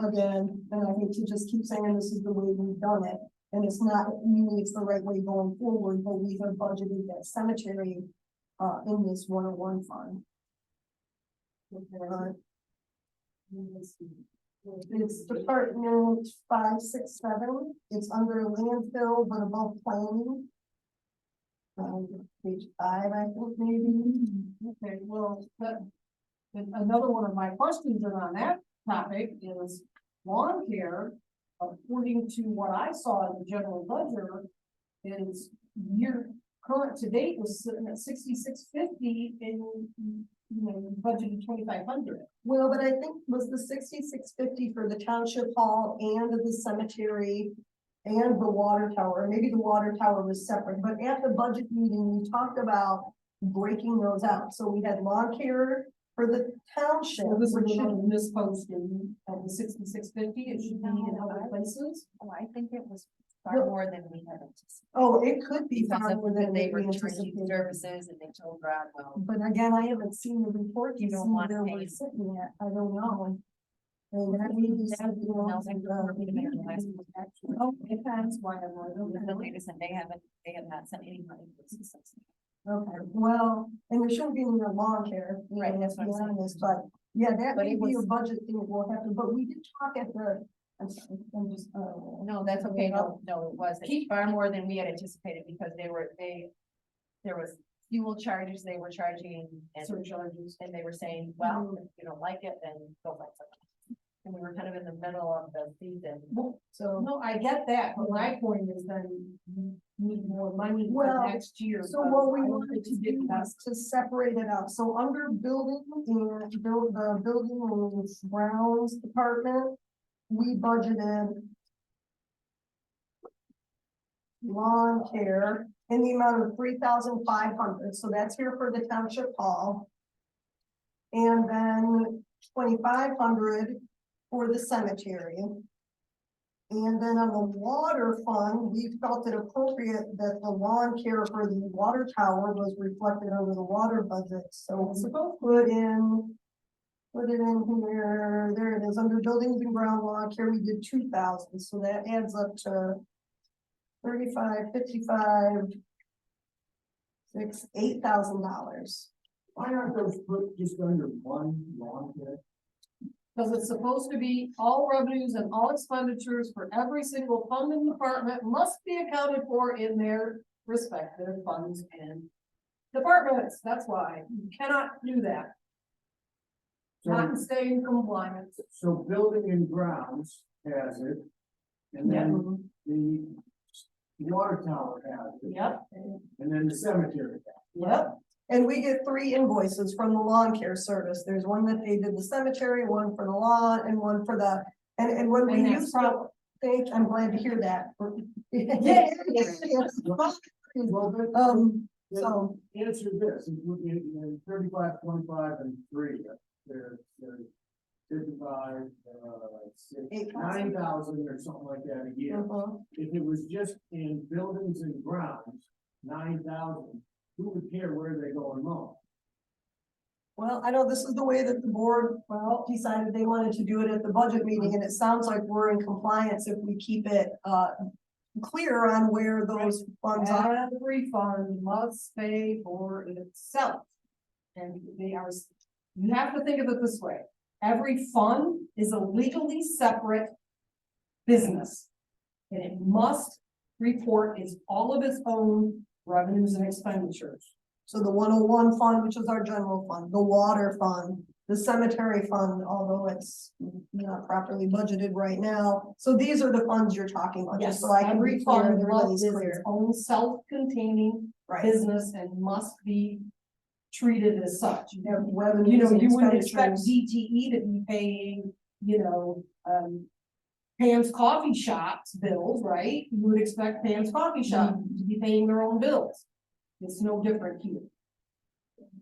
again, and I hate to just keep saying this is the way we've done it. And it's not, meaning it's the right way going forward, but we have budgeted that cemetery, in this 101 fund. It's Department 567, it's under landfill, but above planning. Page 5, I think maybe. Okay, well, and another one of my questions on that topic is lawn care. According to what I saw in the general ledger, is year current to date was sitting at 6650 in, budgeted 2500. Well, but I think was the 6650 for the township hall and the cemetery and the water tower. Maybe the water tower was separate, but at the budget meeting, we talked about breaking those out. So we had lawn care for the township, So this which is should, misposted of the 6650. It should be in other places. Oh, I think it was far more than we had anticipated. oh, it could be Because far of more that than they we were charging anticipated. services and they told Brad, well, But again, I haven't seen the report. You to don't see want where to we're pay. sitting at. I don't know. And that may be something else. oh, it depends why I'm like, the latest, and they have not sent any money. for this. Okay, well, and there shouldn't be any more lawn care. Right, that's Let's what I'm be saying. honest, but yeah, that But may it be a was- budget thing we'll have to, but we did talk at the, I'm sorry, I'm just, No, that's okay, no, it was far more than we had anticipated, because there was fuel charges they were charging, and Surcharges. and they were saying, well, if you don't like it, then go find something. And we were kind of in the middle of the season. so. No, I get that, but my point is then you need more money for Well, next year. So what we because I don't wanted think to you did do that. was to separate it out. So under building and the building and grounds department, we budgeted lawn care in the amount of 3,500. So that's here for the township hall. And then 2,500 for the cemetery. And then on the water fund, we felt it appropriate that the lawn care for the water tower was reflected under the water budget, so it's supposed to put it in here, there it is, under buildings and ground lawn care, we did 2,000, so that adds up to 35, 55, $8,000. Why aren't those put just under one lawn care? Because it's supposed to be all revenues and all expenditures for every single fund and department must be accounted for in their respective funds and departments. That's why you cannot do that. Not So, stay in compliance. so building and grounds has it. And then the water tower has it, Yep, and then the cemetery has it. yep. And we get 3 invoices from the lawn care service, there's one that they did the cemetery, one for the lawn, and one for the, and when we And that's used to think, I'm glad to hear that. Yeah. Well, then, So, answer this, in 35, 25, and 3, there's 55, 9,000 or something like that a year. If it was just in buildings and grounds, 9,000, who would care where they go and mow? well, I know this is the way that the board, decided they wanted to do it at the budget meeting, and it sounds like we're in compliance if we keep it, clear on where those funds are. Every fund must pay for itself. And they are, you have to think of it this way, every fund is a legally separate business. And it must report all of its own revenues and expenditures. So the 101 fund, which is our general fund, the water fund, the cemetery fund, although it's not properly budgeted right now. So these are the funds you're talking about, just Yes, so I can every be clear, fund everybody's is its clear. own self-containing Right. business and must be treated as such. You have revenues You know, and you wouldn't expect expenditures. DTE to be paying, Pam's Coffee Shop's bills, right? You would expect Pam's Coffee Shop to be paying their own bills. It's no different here.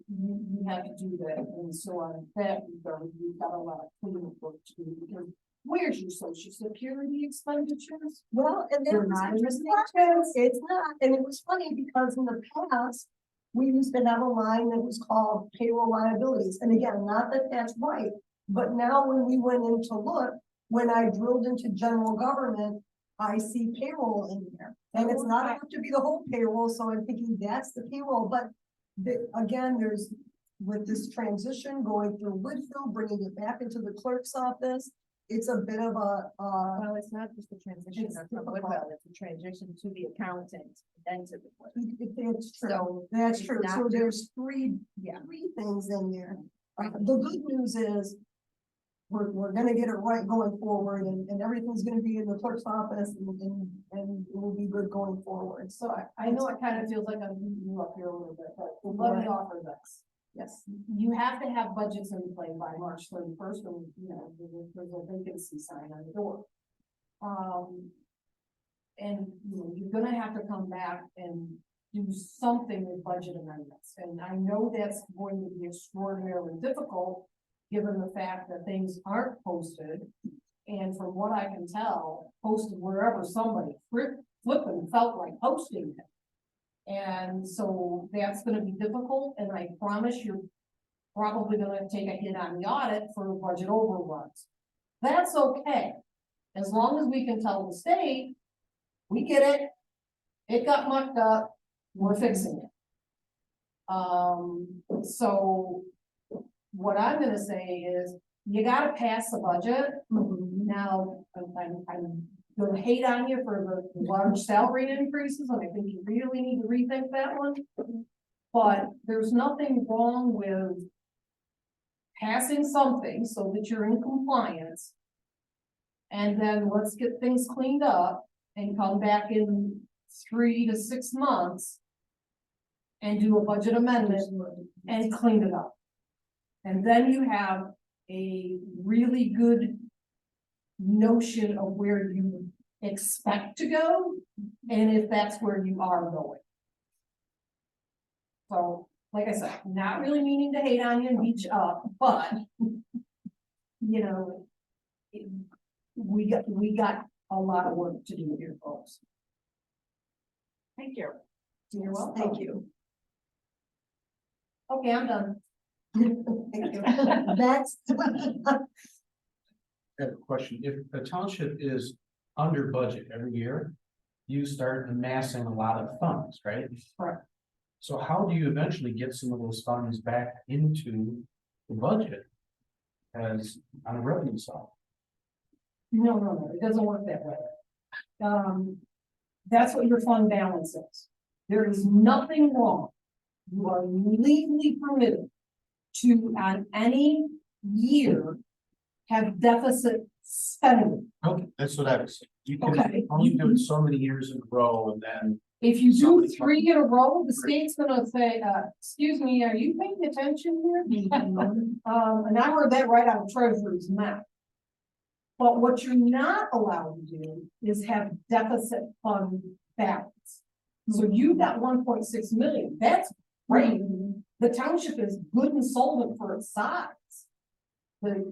You have to do that, and so on that, you've got a lot of cleanup work to do, because where's your social security expenditures? Well, and They're then not in this it's not, and it was funny because in the past, we used to have a line that was called payroll liabilities, and again, not that that's right. But now when we went in to look, when I drilled into general government, I see payroll in there. And it's not enough to be the whole payroll, so I'm thinking that's the payroll, but again, there's, with this transition going through Woodville, bringing it back into the clerk's office, it's a bit of a, Well, it's not just the transition It's from difficult. Woodwell, it's a transition to the accountant, then to the clerk. it's true, So, that's it's true, not so just- there's three yeah. things in there. The good news is, we're gonna get it right going forward, and everything's gonna be in the clerk's office, and it will be good going forward, so I know it kind of feels like I'm beating you up here a little bit, but let me offer this. yes. You have to have budgets in play by March 31st, and, you know, there's a vacancy sign on the door. And, you know, you're gonna have to come back and do something with budget amendments, and I know that's going to be extraordinarily difficult, given the fact that things aren't posted. And from what I can tell, posted wherever somebody flipping felt like posting it. And so that's gonna be difficult, and I promise you're probably gonna take a hit on the audit for budget overruns. That's okay, as long as we can tell the state, we get it, it got mucked up, we're fixing it. So what I'm gonna say is, you gotta pass the budget. Now, I'm gonna hate on you for the large salary increases, and I think you really need to rethink that one. But there's nothing wrong with passing something so that you're in compliance. And then let's get things cleaned up and come back in 3 to 6 months and do a budget amendment and clean it up. And then you have a really good notion of where you expect to go, and if that's where you are going. So, like I said, not really meaning to hate on you and beat you up, but, you know, we got a lot of work to do here, folks. Thank you. You're welcome. Thank you. Okay, I'm done. Thank you. That's. I have a question. If the township is under budget every year, you start amassing a lot of funds, right? Correct. So how do you eventually get some of those funds back into the budget as on a revenue side? No, it doesn't work that way. That's what your fund balance is. There is nothing wrong. You are legally permitted to, on any year, have deficit spending. Okay, that's what I was saying. You Okay. can only do it so many years in a row and then, If you do Somebody's 3 in a row, the state's gonna say, excuse me, are you paying attention here? And I heard that right out of Treasury's mouth. But what you're not allowed to do is have deficit fund balance. So you've got 1.6 million, that's great. The township is good and solvent for its size. The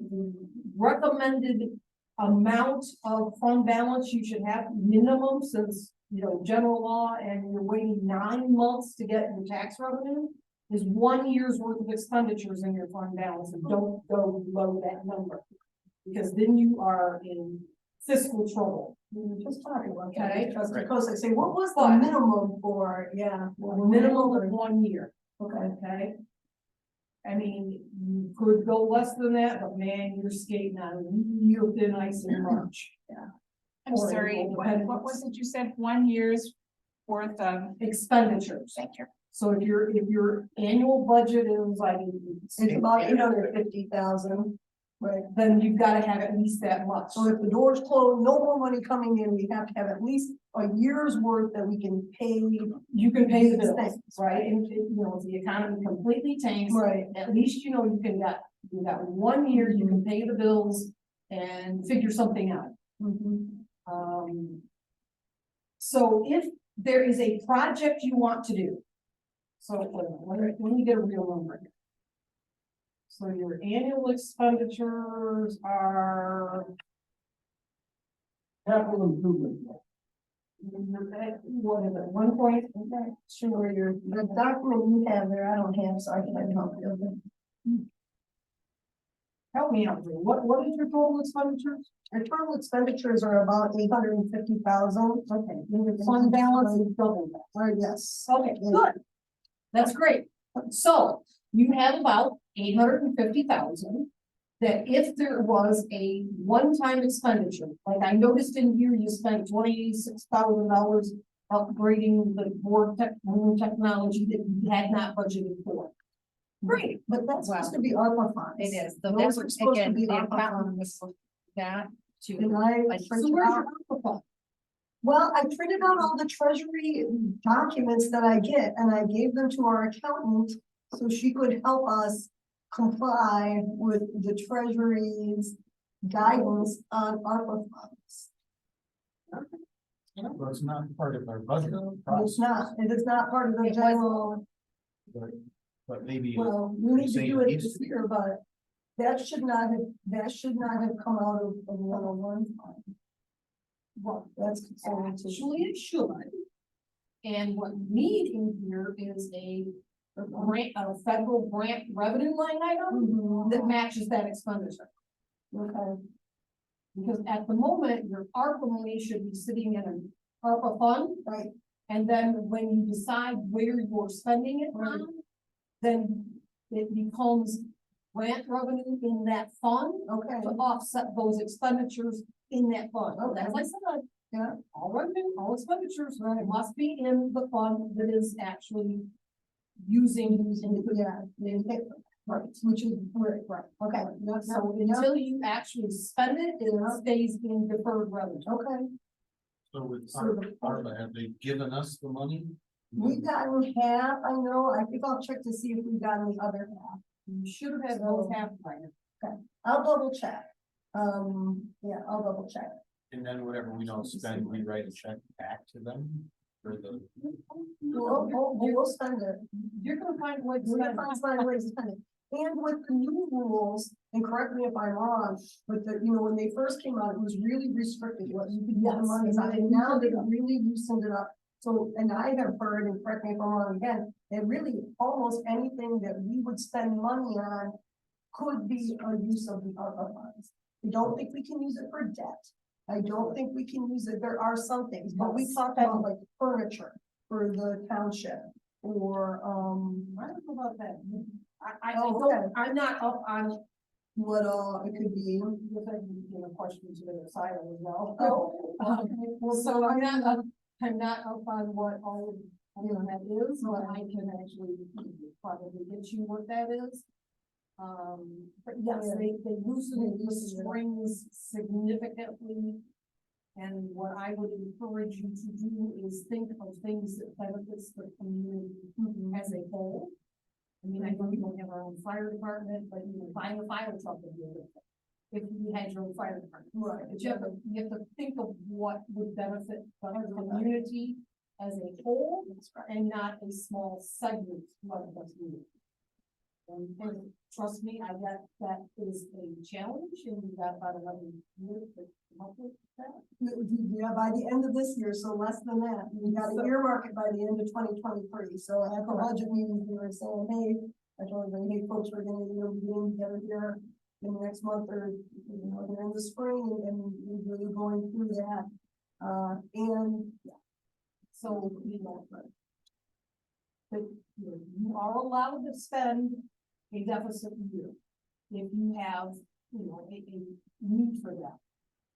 recommended amount of fund balance you should have minimum, since, you know, general law, and you're waiting 9 months to get your tax revenue, is 1 year's worth of expenditures in your fund balance, and don't go below that number. Because then you are in fiscal trouble. We were just talking about Okay. that, Trustee Kosak, say, what was the But- minimum for, Minimum of 1 year. Okay, Okay. I mean, you could go less than that, but man, you're skating on real thin ice in March. I'm Or sorry, April, what depending. was it you said, 1 year's worth of? Expenditures. Thank you. So if your annual budget is like, it's about 850,000, right? then you've got to have at least that much. So if the doors close, no more money coming in, we have to have at least a year's worth that we can pay. You can pay the these bills, things. right? And, you know, if the economy completely tanks, Right. at least, you know, you got 1 year, you can pay the bills and figure something out. So if there is a project you want to do. So let me get a real number. Here. So your annual expenditures are. Capital improvement. What is it, 1 point? Okay, Sure, the document you have there, I don't have, so I can help you. Help me out, Drew. What is your total expenditures? Our total expenditures are about 850,000. Okay, your fund balance is double that. Yes. Okay, good. That's great. So you have about 850,000 that if there was a one-time expenditure, like I noticed in here, you spent $26,000 upgrading the board room technology that you had not budgeted for. Great, But that's supposed to be ARPA funds. It is, so Those that's, are supposed to again, be the ARPA accountant funds. was supposed to do that to. And I so printed where's out, your ARPA fund? well, I printed out all the treasury documents that I get and I gave them to our accountant. So she could help us comply with the treasury's guidance on ARPA funds. But it's not part of our budget It's process. not, it is not part of the It general, But maybe, well, we need to say do it it needs this to be. year, but that should not have come out of the 101 fund. Well, that's concerning to. Actually, it should. And what we need in here is a grant, a federal grant revenue line item Mhm. that matches that expenditure. Okay, Because at the moment, your ARPA money should be sitting in an ARPA fund. right, And then when you decide where you're spending it Right. on, then it becomes grant revenue in that fund okay, to offset those expenditures in that fund. Okay. As I said, yeah, all revenue, all expenditures must be in the fund that is actually using. yeah, they take, right, which is, right, okay, that's, So until you actually spend it, it stays in deferred revenue. okay. So with So the- ARPA, have they given us the money? We've gotten half, I know, I think I'll check to see if we've gotten the other half. You should have had those happen by now. I'll double check. Yeah, I'll double check. And then whatever we don't spend, we write a check back to them for the. We'll spend it. You're gonna find a way to We're spend gonna it. find a way to spend it. And with the new rules, and correct me if I'm wrong, but the, you know, when they first came out, it was really restricted what you could use the money on. And now they really loosened it up. So, and I have heard, and correct me if I'm wrong again, that really almost anything that we would spend money on could be a use of the ARPA funds. I don't think we can use it for debt. I don't think we can use it. There are some things, but we talked about like furniture for the township or, I don't know about that. I Oh, don't, okay. I'm not up on, what all it could be. because I can, question to the side as well. Oh, Well, so I'm not up on what all of that is, but I can actually probably get you what that is. But yes, they loosen the strings significantly. And what I would encourage you to do is think of things that benefits the community as a whole. I mean, I know we don't have our own fire department, but you know, buying a fire truck would be a good thing. If you had your own fire department. Right. But you have to think of what would benefit the community as a whole and not a small segment of the community. And trust me, I bet that is a challenge and we've got about 11 years to come up with that. Yeah, by the end of this year, so less than that, we got to earmark it by the end of 2023, so at the budget meeting, we were saying, hey, I told them, hey, folks, we're gonna, you know, be getting together here in the next month or, you know, in the spring, and we're really going through that. And, yeah, So, you know, but you are allowed to spend a deficit year. If you have, you know, a need for that.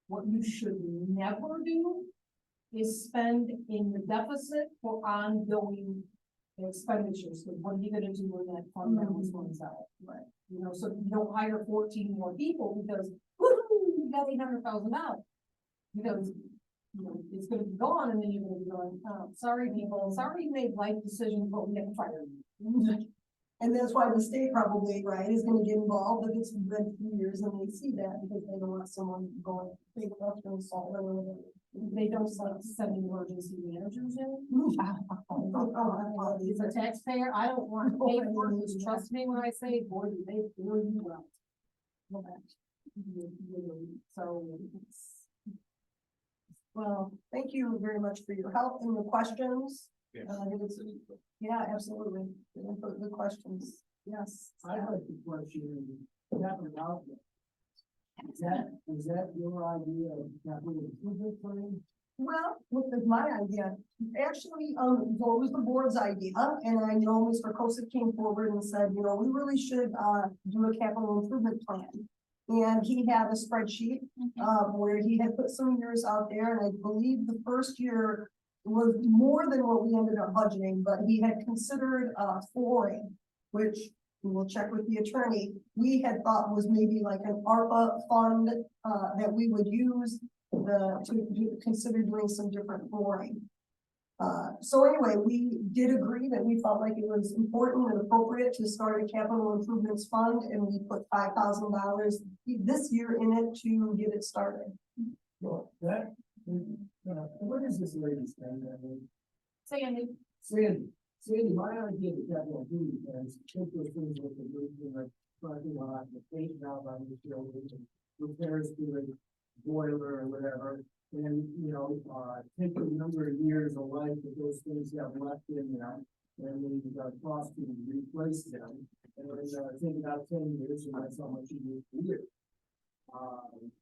What you should never do is spend in the deficit for ongoing expenditures. So what are you gonna do when that fund balance runs out? Right. You know, so you don't hire 14 more people because, woo-hoo, you got $800,000. Because, you know, it's gonna be gone and then you're gonna be going, oh, sorry, people, sorry you made life decisions, but we have to fire you. and that's why the state probably, right, is gonna get involved if it's been 3 years and they see that, because they don't want someone going, big up and salt or whatever. They don't like sending emergency managers in. Oh, As a taxpayer, I don't want to pay for it, just trust me when I say, boy, do they feel you well. So, Well, thank you very much for your help and your questions. Yes. I think it's, yeah, absolutely. The questions, yes. I like the question, capital outlay. Is that your idea of capital improvement plan? Well, what is my idea? Actually, it was the board's idea, and I know Mr. Kosick came forward and said, you know, we really should, do a capital improvement plan. And he had a spreadsheet, where he had put some years out there, and I believe the first year was more than what we ended up budgeting, but he had considered, flooring, which we will check with the attorney. We had thought was maybe like an ARPA fund, that we would use consider doing some different flooring. So anyway, we did agree that we felt like it was important and appropriate to start a capital improvements fund, and we put $5,000 this year in it to get it started. Well, that, what is this lady's name? I mean, Sandy, Sandy, my idea of capital improvement is take those things with the roof and the parking lot, the paint out on the building, repairs to the boiler or whatever. And, take the number of years of life that those things have left in them, and then you've got cost to replace them. And then, take about 10 years, and that's how much you need a year.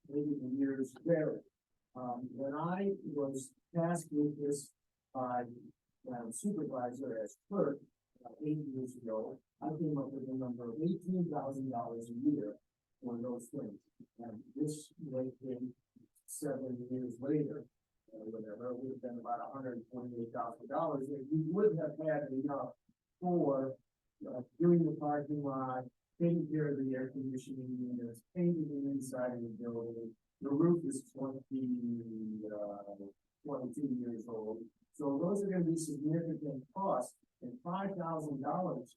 Maybe the years vary. When I was tasked with this by supervisor as clerk 8 years ago, I came up with a number of $18,000 a year for those things. And this way came 7 years later, or whatever, it would have been about $128,000. And we would have had enough for doing the parking lot, taking care of the air conditioning units, painting the inside of the building. The roof is 22 years old. So those are gonna be significant costs, and $5,000 is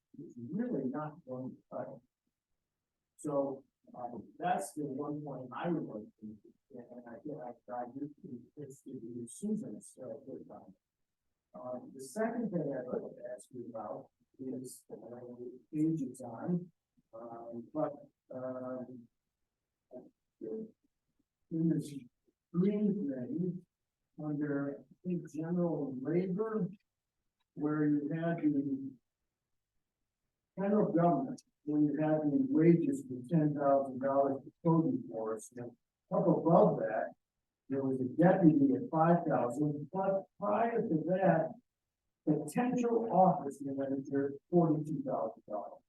really not going to cut it. So, that's the one point I would like to, and I do, it's the Susan's, good time. The second thing I'd like to ask you about is, age it's on, in this green thing, under, I think, general labor, where you had the federal government, when you had the wages for $10,000 for code enforcement, up above that, there was a deputy at $5,000, but prior to that, potential office manager, $42,000.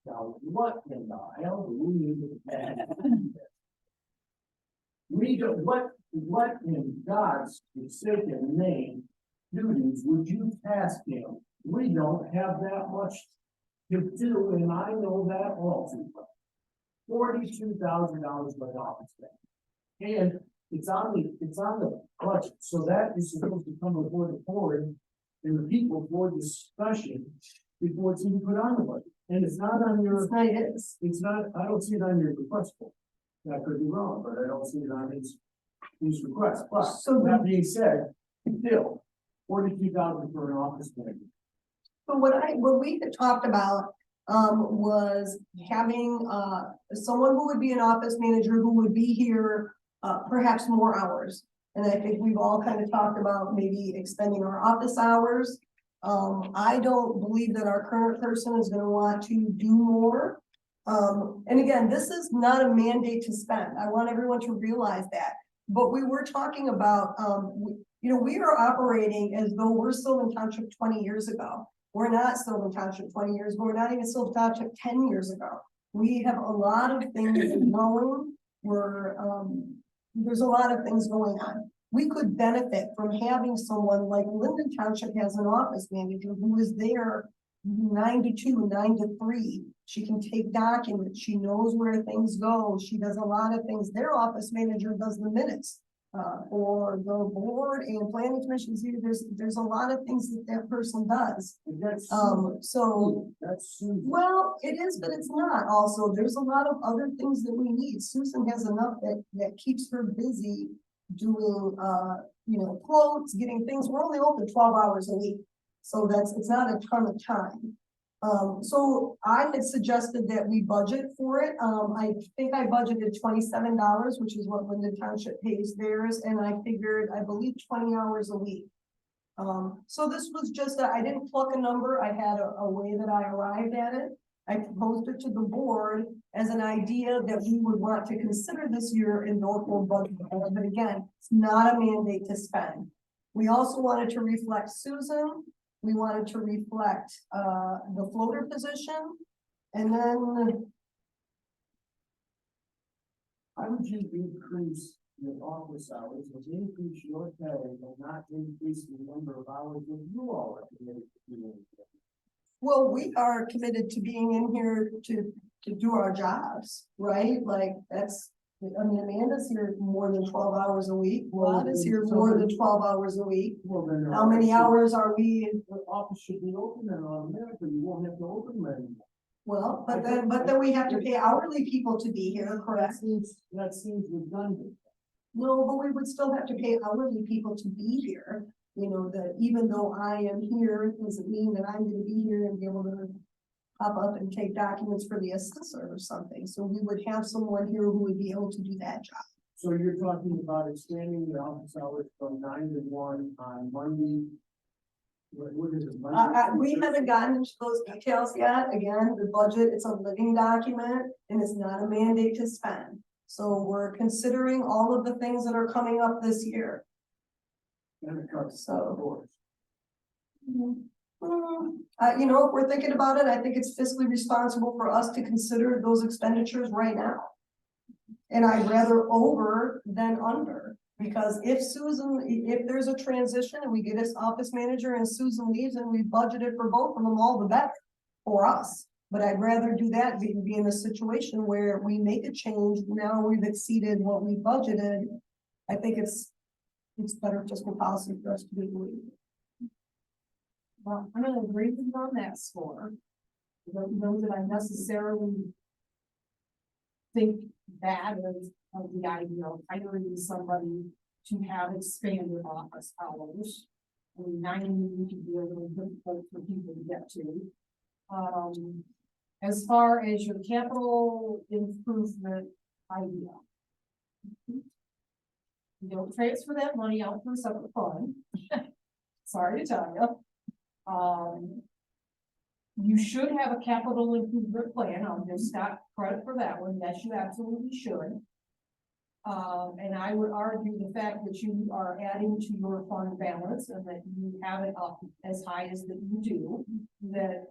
Now, what in the hell do we need to add? We don't, what in God's forsaken name duties would you task him? We don't have that much to do, and I know that all too well. $42,000 by office staff. And it's on the budget, so that is supposed to come before the board and the people for discussion before it's even put on the budget. And it's not on your, it's not, I don't see it on your request form. I could be wrong, but I don't see it on his requests. But, so that being said, still, $42,000 for an office manager. So what we had talked about, was having, someone who would be an office manager who would be here, perhaps more hours. And I think we've all kind of talked about maybe extending our office hours. I don't believe that our current person is gonna want to do more. And again, this is not a mandate to spend. I want everyone to realize that. But we were talking about, we are operating as though we're Sylvan Township 20 years ago. We're not Sylvan Township 20 years, but we're not even Sylvan Township 10 years ago. We have a lot of things going. There's a lot of things going on. We could benefit from having someone like Linden Township has an office manager who is there 9 to 2, 9 to 3. She can take documents. She knows where things go. She does a lot of things. Their office manager does the minutes for the board and planning commissions. There's a lot of things that person does. That's Well, it is, but it's not. Also, there's a lot of other things that we need. Susan has enough that keeps her busy doing, quotes, getting things. We're only open 12 hours a week. So it's not a ton of time. So I had suggested that we budget for it. I think I budgeted $27, which is what Linden Township pays theirs. And I figured, I believe 20 hours a week. So this was just, I didn't pluck a number. I had a way that I arrived at it. I proposed it to the board as an idea that we would want to consider this year in Norfolk budget. But again, it's not a mandate to spend. We also wanted to reflect Susan. We wanted to reflect the floater position. And then How would you increase your office hours, or increase your pay, and not increase the number of hours that you all are committed to doing? Well, we are committed to being in here to do our jobs, right? Like, that's, I mean, Amanda's here more than 12 hours a week, Rod is here more than 12 hours a week. Well, then. How many hours are we, The office should be open then automatically, you won't have to open them anymore. well, but then we have to pay hourly people to be here, correct? That seems redundant. No, but we would still have to pay hourly people to be here. You know, that even though I am here, it doesn't mean that I'm gonna be here and be able to pop up and take documents for the assessor or something. So we would have someone here who would be able to do that job. So you're talking about extending the office hours from 9 to 1 on Monday? What is it? Monday? We haven't gotten into those details yet. Again, the budget, it's a living document and it's not a mandate to spend. So we're considering all of the things that are coming up this year. And it cuts So- out doors. You know, if we're thinking about it, I think it's fiscally responsible for us to consider those expenditures right now. And I'd rather over than under, because if there's a transition and we get this office manager and Susan leaves and we budgeted for both of them, all the better for us. But I'd rather do that than be in a situation where we make a change, now we've exceeded what we budgeted. I think it's better fiscal policy for us to be doing. Well, I'm gonna agree with you on that score. I don't know that I necessarily think that is of the idea of hiring somebody to have expanded office hours. I mean, 90 could be a little difficult for people to get to. As far as your capital improvement idea. You don't transfer that money out for a separate fund. Sorry to tell you. You should have a capital improvement plan. I'll give Scott credit for that one. Yes, you absolutely should. And I would argue the fact that you are adding to your fund balance and that you have it up as high as that you do, that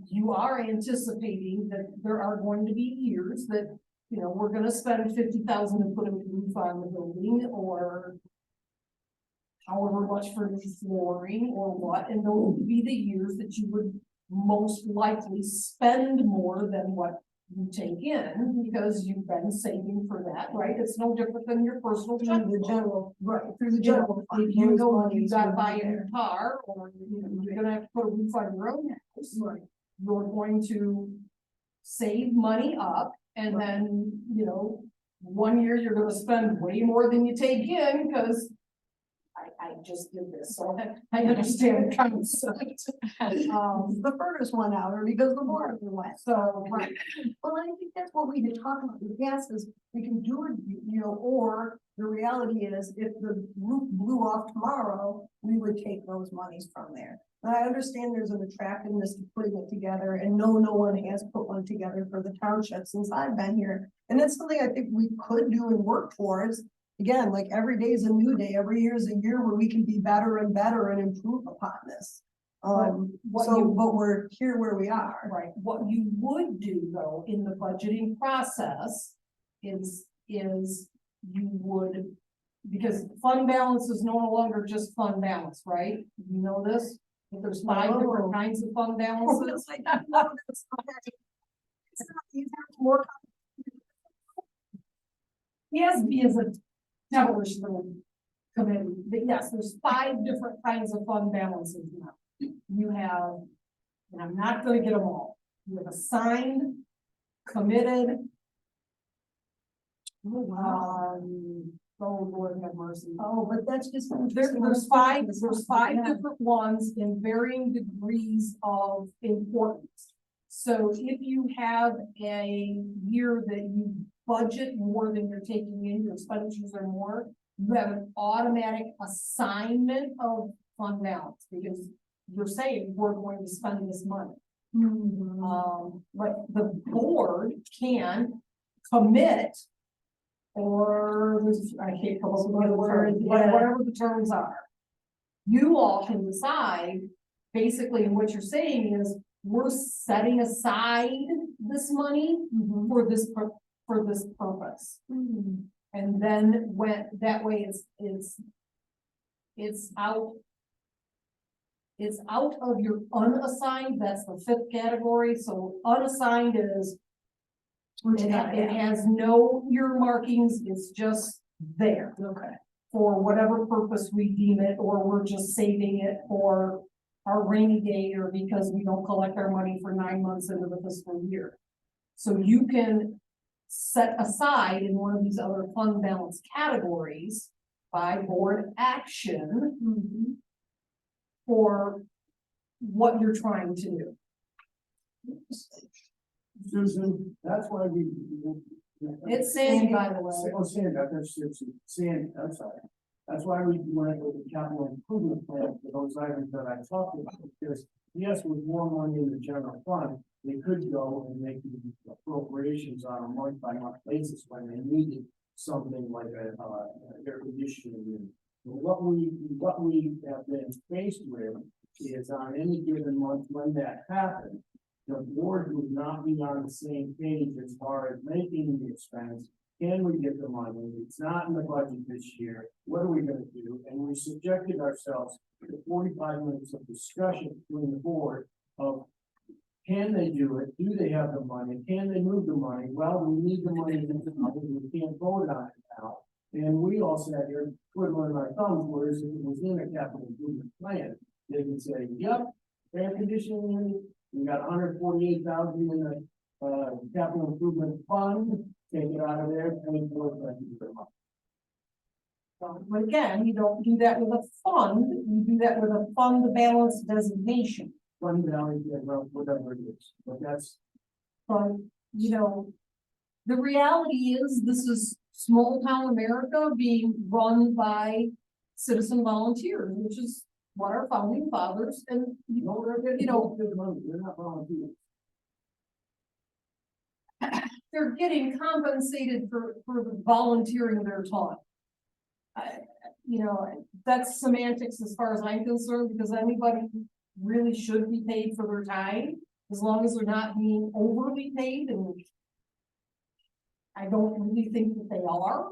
you are anticipating that there are going to be years that, you know, we're gonna spend 50,000 and put a roof on the building or however much for the flooring or what, and those would be the years that you would most likely spend more than what you take in, because you've been saving for that, right? It's no different than your personal Through checkbook. the general, right, through the You know, general. fund, if you those know you monies gotta would buy be a there. new car, or, you know, you're gonna have to put a roof on your own house. You're going to save money up, and then, you know, one year you're gonna spend way more than you take in, because I just did this, so I understand the concept. The furnace went out or because the water went. So, Right. Well, I think that's what we had talked about with gas is we can do it, you know, or the reality is if the roof blew off tomorrow, we would take those monies from there. And I understand there's an attractiveness to putting it together and no one has put one together for the township since I've been here. And it's something I think we could do and work towards. Again, like every day is a new day, every year is a year where we can be better and better and improve upon this. what So, you- but we're here where we are. right, what you would do though in the budgeting process is you would, because fund balance is no longer just fund balance, right? You know this? That there's 5 No. different kinds of fund balances. It's not, you have more. PSB is a devilish little committee, but yes, there's 5 different kinds of fund balances now. You have, and I'm not gonna get them all, you have assigned, committed. Oh Lord have mercy. Oh, but that's just. There's 5 different ones in varying degrees of importance. So if you have a year that you budget more than you're taking in, your expenditures are more, you have an automatic assignment of fund balance, because you're saying we're going to spend this money. But the board can commit, or I can't come up with the word, whatever the terms are. You all can decide, basically, and what you're saying is, we're setting aside this money for this for this purpose. And then when, that way it's out. It's out of your unassigned, that's the fifth category, so unassigned is. It has no earmarkings, it's just there. Okay. For whatever purpose we deem it, or we're just saving it for our rainy day, or because we don't collect our money for 9 months into the fiscal year. So you can set aside in one of these other fund balance categories by board action for what you're trying to do. Susan, that's why we. It's Sandy, by the way. Oh, Sandy, that's Sandy, I'm sorry. That's why we went with the capital improvement plan for those items that I talked about, because yes, with more money in the general fund, they could go and make appropriations on a month by month basis when they needed something like a air conditioning unit. What we have been faced with is on any given month when that happened, the board would not be on the same page as far as making the expense. Can we get the money? It's not in the budget this year. What are we gonna do? And we subjected ourselves to 45 minutes of discussion between the board of, can they do it? Do they have the money? Can they move the money? Well, we need the money, we can't vote on it now. And we all sat here twiddling our thumbs, whereas if it was in a capital improvement plan, they could say, yep, air conditioning unit, we got 148,000 in the capital improvement fund, take it out of there, pay for it, thank you very much. But again, you don't do that with a fund, you do that with a fund balance designation. Fund balance, yeah, well, whatever it is, but that's, But, you know, the reality is, this is small town America being run by citizen volunteers, which is what our founding fathers and, you know, they're getting, You know- good money, they're not volunteers. they're getting compensated for the volunteering their time. You know, that's semantics as far as I'm concerned, because anybody really should be paid for their time, as long as they're not being overly paid, and I don't really think that they are.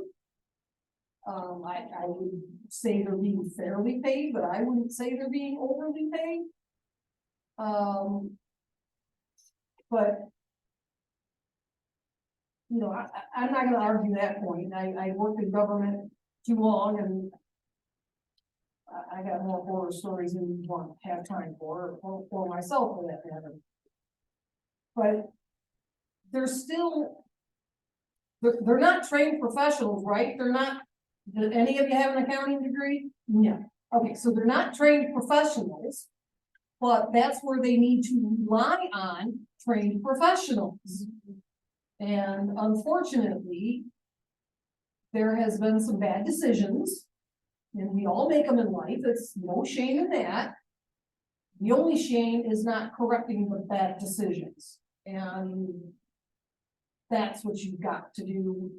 I would say they're being fairly paid, but I wouldn't say they're being overly paid. But you know, I'm not gonna argue that point. I worked in government too long, and I got more horror stories than you want to have time for myself for that matter. But they're still, they're not trained professionals, right? They're not, did any of you have an accounting degree? No. Okay, so they're not trained professionals, but that's where they need to rely on trained professionals. And unfortunately, there has been some bad decisions, and we all make them in life. It's no shame in that. The only shame is not correcting the bad decisions, and that's what you've got to do.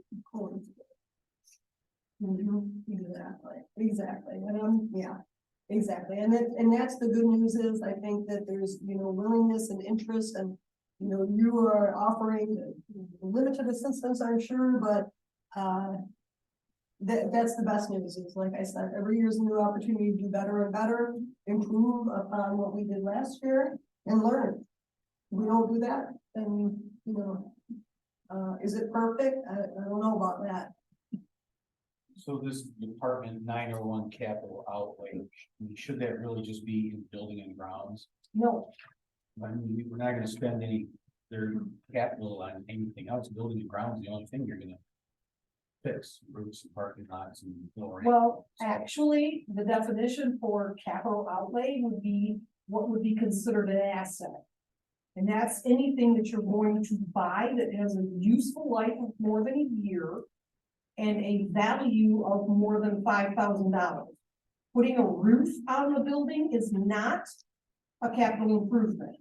Exactly, and yeah, exactly, and that's the good news is, I think that there's, you know, willingness and interest, and you know, you are offering limited assistance, I'm sure, but that's the best news, is like I said, every year's a new opportunity to do better and better, improve upon what we did last year, and learn. If we don't do that, then, you know, is it perfect? I don't know about that. So this Department 901 capital outlay, should that really just be in building and grounds? No, I mean, we're not gonna spend any, their capital on anything else. Building and grounds, the only thing you're gonna fix, roofs and parking lots and flooring. well, actually, the definition for capital outlay would be what would be considered an asset. And that's anything that you're going to buy that has a useful life of more than a year and a value of more than $5,000. Putting a roof on a building is not a capital improvement.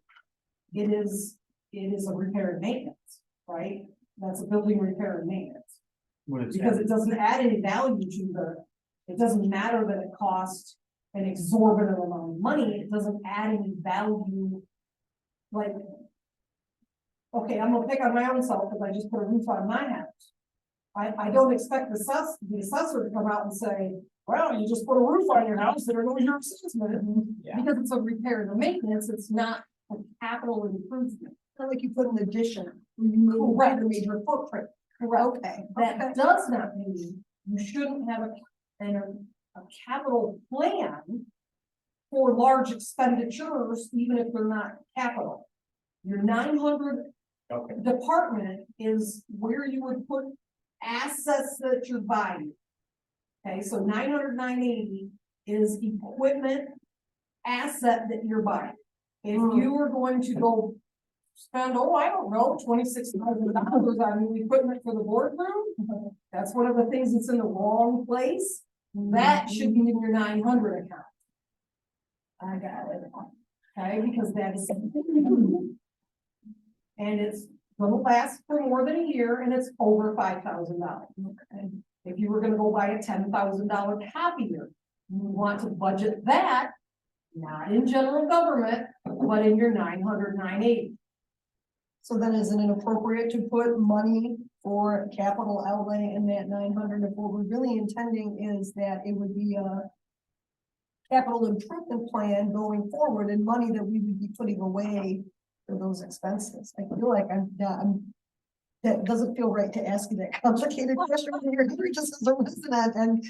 It is a repair and maintenance, right? That's a building repair and maintenance. When it's Because it doesn't add any value to it doesn't matter that it costs an exorbitant amount of money, it doesn't add any value. Like, Okay, I'm gonna pick on my own self because I just put a roof on my house. I don't expect the assessor to come out and say, well, you just put a roof on your house, there goes your assessment. Yeah. Because it's a repair and a maintenance, it's not a capital improvement. Not like you put an addition, you move Correct. a major footprint. Correct. Okay, That does not mean you shouldn't have a capital plan for large expenditures, even if they're not capital. Your 900 Okay. department is where you would put assets that you're buying. Okay, so 980 is equipment asset that you're buying. If you were going to go spend, I don't know, $26,000 on new equipment for the boardroom, that's one of the things that's in the wrong place. That should be in your 900 account. I got it. Okay, because that is. And it's gonna last for more than a year and it's over $5,000. If you were gonna go buy a $10,000 copier, you want to budget that, not in general government, but in your 980. so then is it inappropriate to put money for capital outlay in that 900 if what we're really intending is that it would be a capital improvement plan going forward and money that we would be putting away for those expenses? I feel like that doesn't feel right to ask you that complicated question when you're here just as a resident and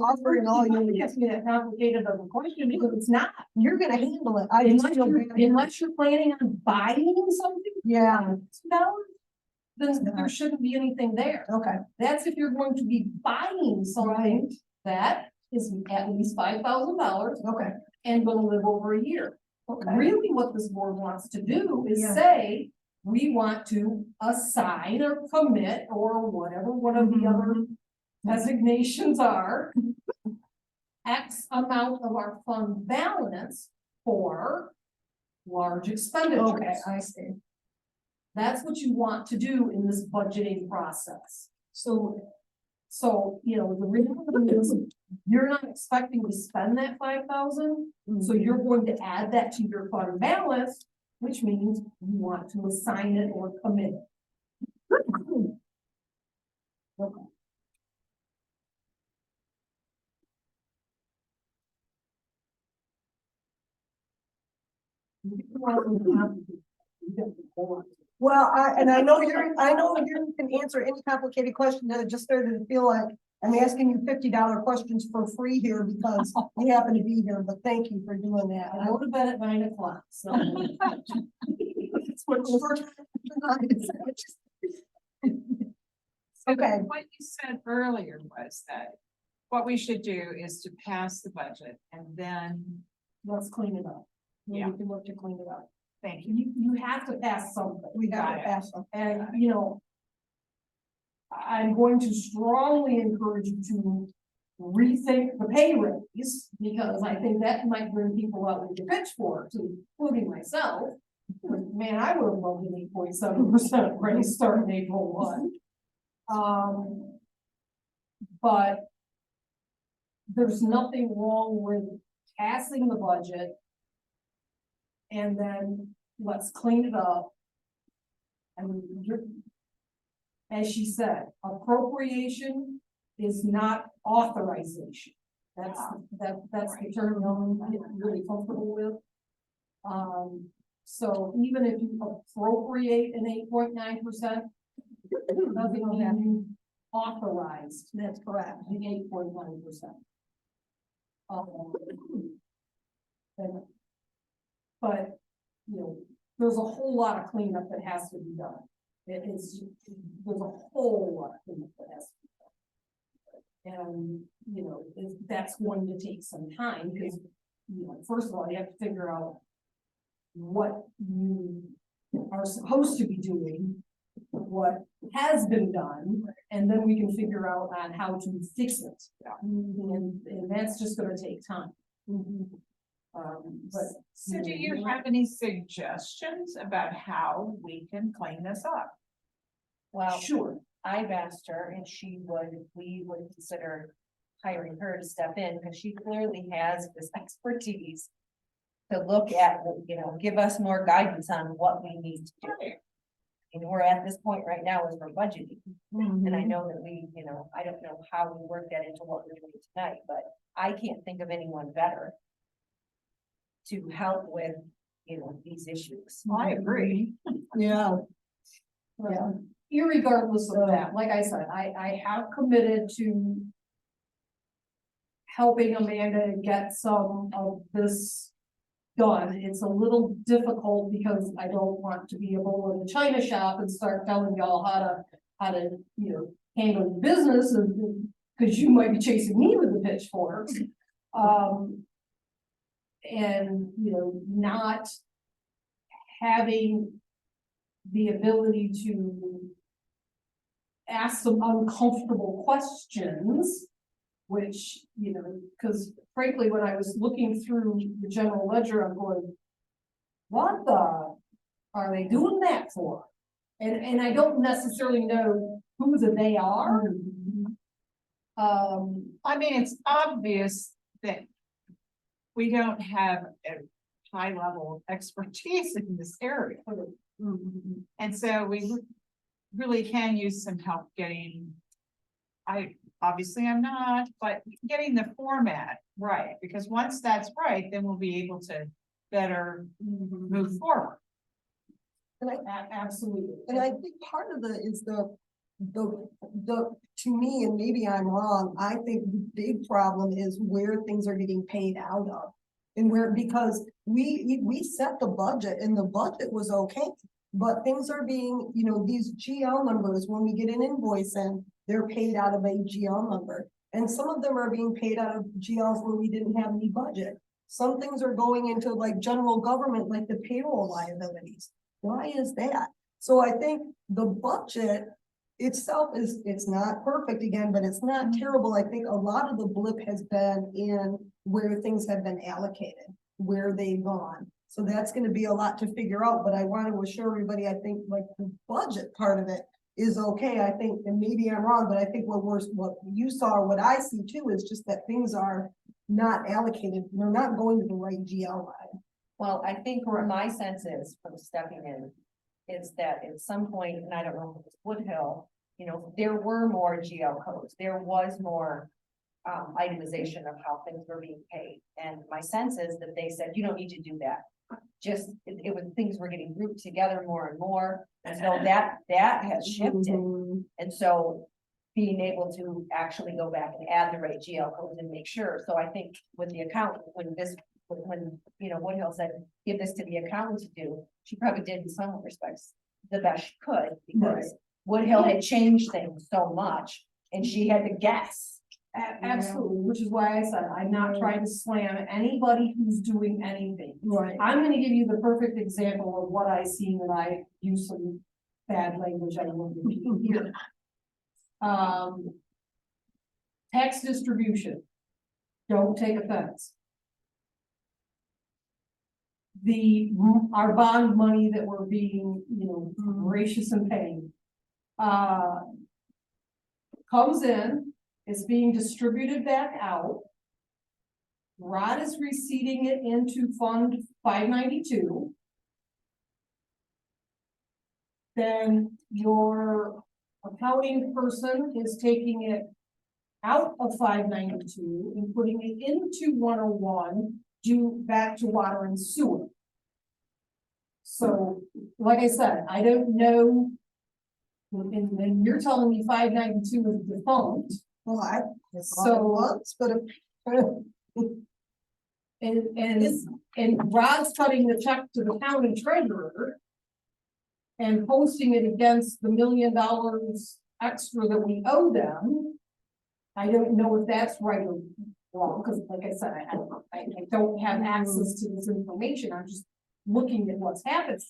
offering all You you, ask me that complicated of a question because it's not. you're gonna handle it. I just feel bad. Unless you're planning on buying something, Yeah, then there shouldn't be anything there. okay. That's if you're going to be buying something that is at least $5,000 Okay, and gonna live over a year. okay. Really, what this board wants to do is Yeah. say, we want to assign or commit or whatever one of the other designations are. X amount of our fund balance for large expenditures. Okay, I see. That's what you want to do in this budgeting process. So, the reality is, you're not expecting to spend that 5,000, so you're going to add that to your fund balance, which means you want to assign it or commit it. Okay. Well, I know you can answer any complicated question, I just started to feel like I'm asking you $50 questions for free here because we happen to be here, but thank you for doing that. And I would have been at 9 o'clock, so. That's what we're tonight. Okay. What you said earlier was that what we should do is to pass the budget and then, Let's clean it up. Yeah. We can look to clean it up. thank you. You have to pass something. We got Got to it. pass them. And, I'm going to strongly encourage you to rethink the pay raise, because I think that might bring people out with the pitchforks, including myself. Man, I would have loved an 8.7% raise starting April 1. But there's nothing wrong with passing the budget. And then let's clean it up. And as she said, appropriation is not authorization. That's the term I'm really comfortable with. So even if you appropriate an 8.9%, doesn't mean you authorized. That's correct. The 8.9%. But, there's a whole lot of cleanup that has to be done. There's a whole lot of cleanup that has to be done. And, that's going to take some time, because, first of all, you have to figure out what you are supposed to be doing, what has been done, and then we can figure out on how to fix it. And that's just gonna take time. But. So do you have any suggestions about how we can clean this up? Well, Sure. I've asked her and we would consider hiring her to step in because she clearly has this expertise to look at, give us more guidance on what we need to do. And we're at this point right now as we're budgeting. And Mm-hmm. I know that we, you know, I don't know how we work that into what we're doing tonight, but I can't think of anyone better to help with, you know, these issues. I agree. Yeah, Yeah, irregardless of that, like I said, I have committed to helping Amanda get some of this done. It's a little difficult because I don't want to be a bull in the china shop and start telling y'all how to, you know, handle your business and, because you might be chasing me with the pitchforks. And, you know, not having the ability to ask some uncomfortable questions, which, you know, because frankly, when I was looking through the general ledger, I'm going, what the are they doing that for? And I don't necessarily know who the they are. I mean, it's obvious that we don't have a high level of expertise in this area. And so we really can use some help getting, obviously I'm not, but getting the format right, because once that's right, then we'll be able to better move forward. Absolutely. and I think part of the is the, to me, and maybe I'm wrong, I think the big problem is where things are getting paid out of. And where, because we set the budget and the budget was okay, but things are being, you know, these GL numbers, when we get an invoice in, they're paid out of a GL number. And some of them are being paid out of GLs where we didn't have any budget. Some things are going into like general government, like the payroll liabilities. Why is that? So I think the budget itself is, it's not perfect again, but it's not terrible. I think a lot of the blip has been in where things have been allocated, where they've gone. So that's gonna be a lot to figure out, but I want to assure everybody, I think like the budget part of it is okay. I think, and maybe I'm wrong, but I think what you saw, or what I see too, is just that things are not allocated. They're not going to the right GL line. Well, I think where my sense is from stepping in, is that at some point, and I don't know if it was Woodhill, you know, there were more GL codes, there was more itemization of how things were being paid. And my sense is that they said, you don't need to do that. Just, it was, things were getting grouped together more and more, and so that has shifted. And so being able to actually go back and add the right GL codes and make sure, so I think with the accountant, when, you know, Woodhill said, give this to the accountant to do, she probably did in some respects the best she could, because Woodhill had changed things so much, and she had to guess. Absolutely, which is why I said, I'm not trying to slam anybody who's doing anything. Right. I'm gonna give you the perfect example of what I see when I use some bad language I won't here. Tax distribution. Don't take offense. Our bond money that we're being, you know, gracious and paying. Comes in, is being distributed back out. Rod is receipting it into Fund 592. Then your accounting person is taking it out of 592 and putting it into 101, due back to water and sewer. So, like I said, I don't know. And you're telling me 592 is defunct. Well, So- once, but And Rod's cutting the check to the county treasurer. And posting it against the $1 million extra that we owe them. I don't know if that's right or wrong, because like I said, I don't have access to this information, I'm just looking at what's happened.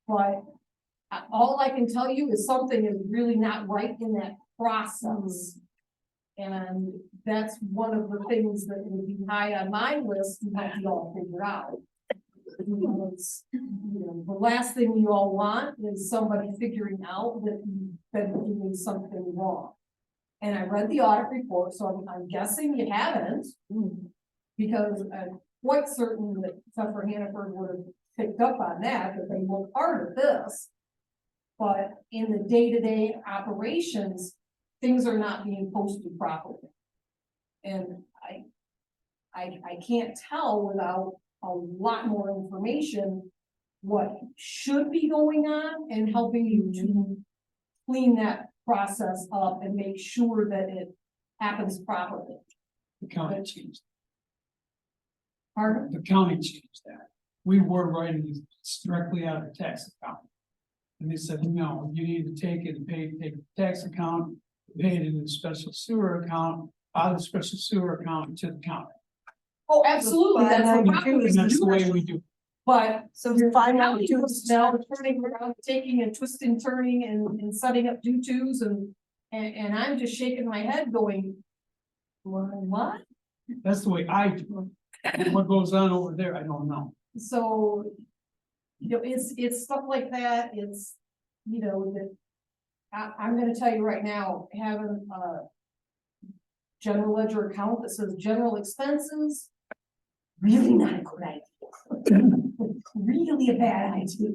But all I can tell you is something is really not right in that process. And that's one of the things that would be high on my list to help you all figure out. Because, you know, the last thing you all want is somebody figuring out that you've been doing something wrong. And I read the audit report, so I'm guessing you haven't. Because I'm quite certain that Suffolk Hannaford would have picked up on that, that they looked hard at this. But in the day-to-day operations, things are not being posted properly. And I can't tell without a lot more information what should be going on and helping you to clean that process up and make sure that it happens properly. The county changed, Pardon? the county changed that. We were writing it directly out of the tax account. And they said, no, you need to take it and take the tax account, pay it in the special sewer account, out of the special sewer account to the county. Oh, absolutely, that's the problem. And that's the way we do it. But So your five county ninety-two was now turning around, taking and twisting, turning and setting up due tos and I'm just shaking my head going. What? That's the way I do it. What goes on over there, I don't know. So. You know, it's stuff like that, it's, you know, that. I'm gonna tell you right now, having a. General ledger account that says general expenses. Really not a good idea. Really a bad idea.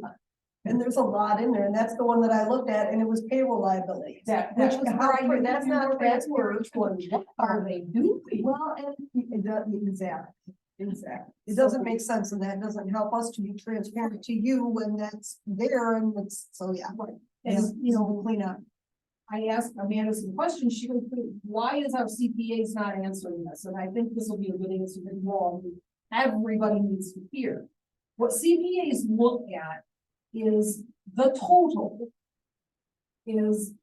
And there's a lot in there, and that's the one that I looked at, and it was payroll liabilities. That Which was is where I how- knew that's you not were- that's where transparent. each one, what are they doing? Well, and it doesn't, exactly. It doesn't make sense, and that doesn't help us to be transparent to you when that's there, and it's, so yeah. And, you know, clean up. I asked Amanda some questions, she goes, why is our CPAs not answering this? And I think this will be a good answer that you all, everybody needs to hear. What CPAs look at is the total. Is.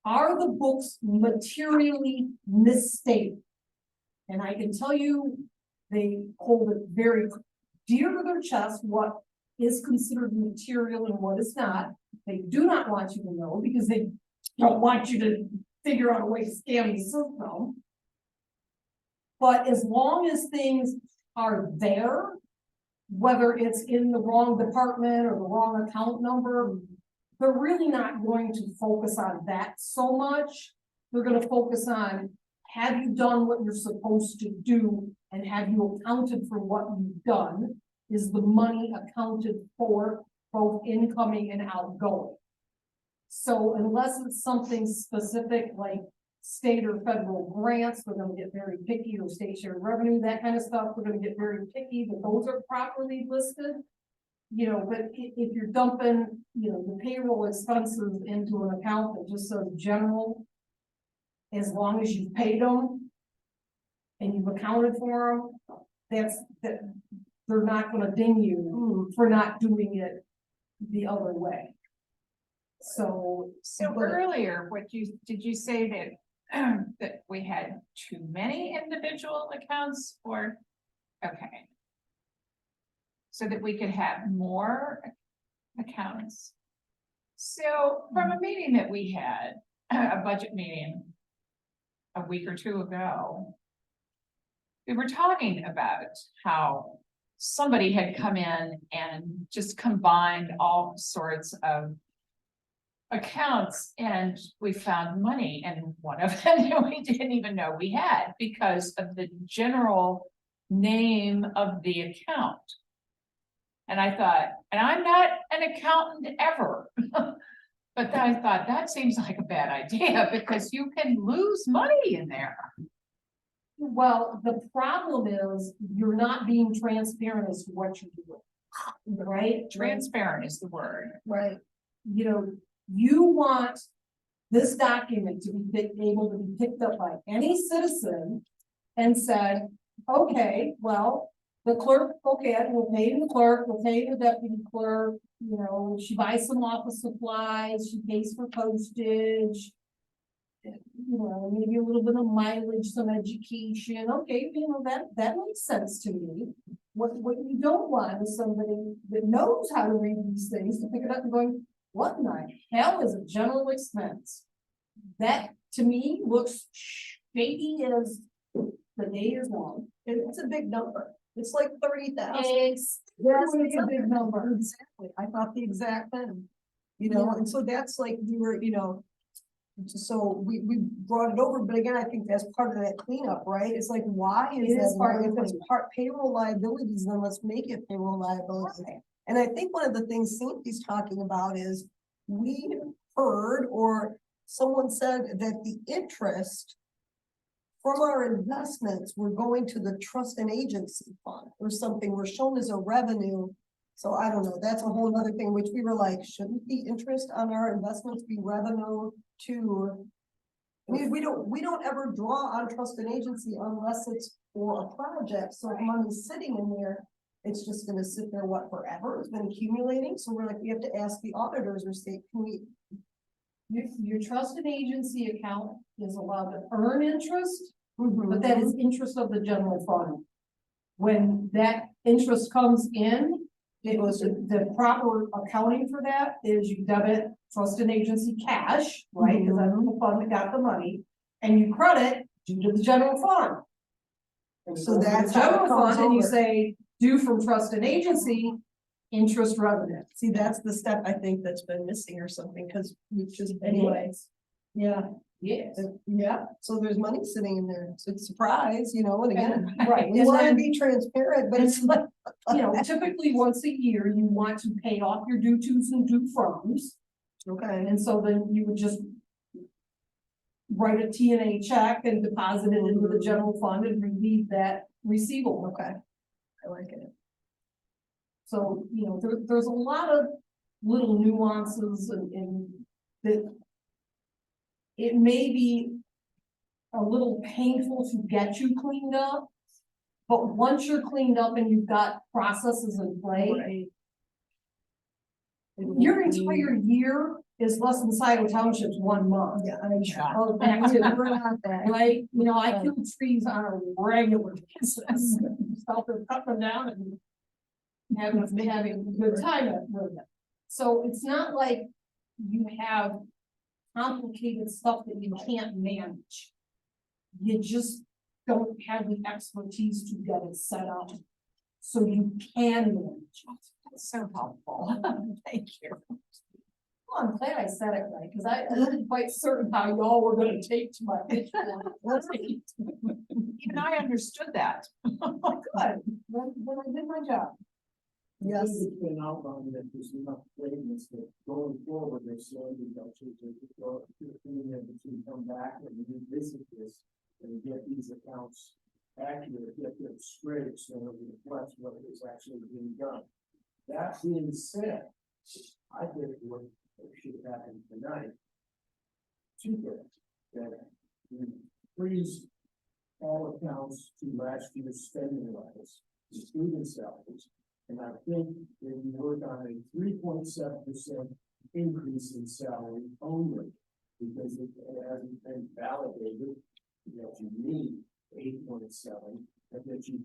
Are the books materially misstated? And I can tell you, they hold it very dear to their chest, what is considered material and what is not. They do not want you to know because they don't want you to figure out a way to scam the system. But as long as things are there, whether it's in the wrong department or the wrong account number, they're really not going to focus on that so much. They're gonna focus on, have you done what you're supposed to do? And have you accounted for what you've done? Is the money accounted for both incoming and outgoing? So unless it's something specific like state or federal grants, they're gonna get very picky, or state share revenue, that kind of stuff, they're gonna get very picky, but those are properly listed. You know, but if you're dumping, you know, the payroll expenses into an account that just says general, as long as you've paid them and you've accounted for them, that they're not gonna ding you for not doing it the other way. So. So but- earlier, did you say that, that we had too many individual accounts or, okay. So that we could have more accounts. So from a meeting that we had, a budget meeting a week or two ago, we were talking about how somebody had come in and just combined all sorts of accounts, and we found money in one of them that we didn't even know we had because of the general name of the account. And I thought, and I'm not an accountant ever, but then I thought that seems like a bad idea because you can lose money in there. Well, the problem is you're not being transparent as to what you're doing. Right? Transparent is the word. Right. You know, you want this document to be able to be picked up by any citizen and said, okay, well, the clerk, okay, we'll pay the clerk, we'll pay the deputy clerk, you know, she buys some office supplies, she pays for postage. You know, maybe a little bit of mileage, some education, okay, you know, that makes sense to me. What you don't want is somebody that knows how to read these things to pick it up and going, what in the hell is a general expense? That, to me, looks shady as the day is long. It's a big number. It's like 30,000. It's a big number. Exactly. I thought the exact thing. You know, and so that's like, we were, you know, so we brought it over, but again, I think that's part of that cleanup, right? It's like, why is It is that part of if the it's part payroll liabilities, then let's make it payroll liabilities. And I think one of the things Sandy's talking about is we heard, or someone said that the interest from our investments were going to the trust and agency fund or something, were shown as a revenue. So I don't know, that's a whole other thing, which we were like, shouldn't the interest on our investments be revenue to? I mean, we don't ever draw on trust and agency unless it's for a project, so if money's sitting in there, it's just gonna sit there, what, forever? It's been accumulating, so we're like, we have to ask the auditors or say, can we? Your trust and agency account is allowed to earn interest, Mm-hmm. but that is interest of the general fund. When that interest comes in, it was the proper accounting for that is you debit trust and agency cash, right? Because that's the fund that got the money, and you credit due to the general fund. So The that's how it general comes fund, and you over. say due from trust and agency, interest revenue. See, that's the step I think that's been missing or something, because we just, anyways. Yeah, Yes. yeah, so there's money sitting in there, it's a surprise, you know, and again, Right, we and wanna then, be transparent, but it's like. you know, typically once a year, you want to pay off your due tos and due froms. Okay, And so then you would just write a T&A check and deposit it into the general fund and relieve that receivable. okay, I like it. So, you know, there's a lot of little nuances and that it may be a little painful to get you cleaned up, but once you're cleaned up and you've got processes in play, your entire year is less than Scioto Township's 1 month. Yeah, I'm sure. Of activity. We're not that. Right, you know, I kill trees on a regular basis, stop them, cut them down and having a good time with it. So it's not like you have complicated stuff that you can't manage. You just don't have the expertise to get it set up so you can manage it. That's so helpful. Thank you. Well, I'm glad I said it right, because I wasn't quite certain how y'all were gonna take to my. Even I understood that. Good, then I did my job. Yes, It's been outlined that there's enough waivers that going forward, they're slowly negotiating to go, to come back and revisit this and get these accounts accurate, get them straight, so that it reflects what is actually being done. That being said, I think what should happen tonight, two things, that we freeze all accounts to last year's spending levels, including salaries. And I think that we work on a 3.7% increase in salary only, because it hasn't been validated that you need 8.7, and that you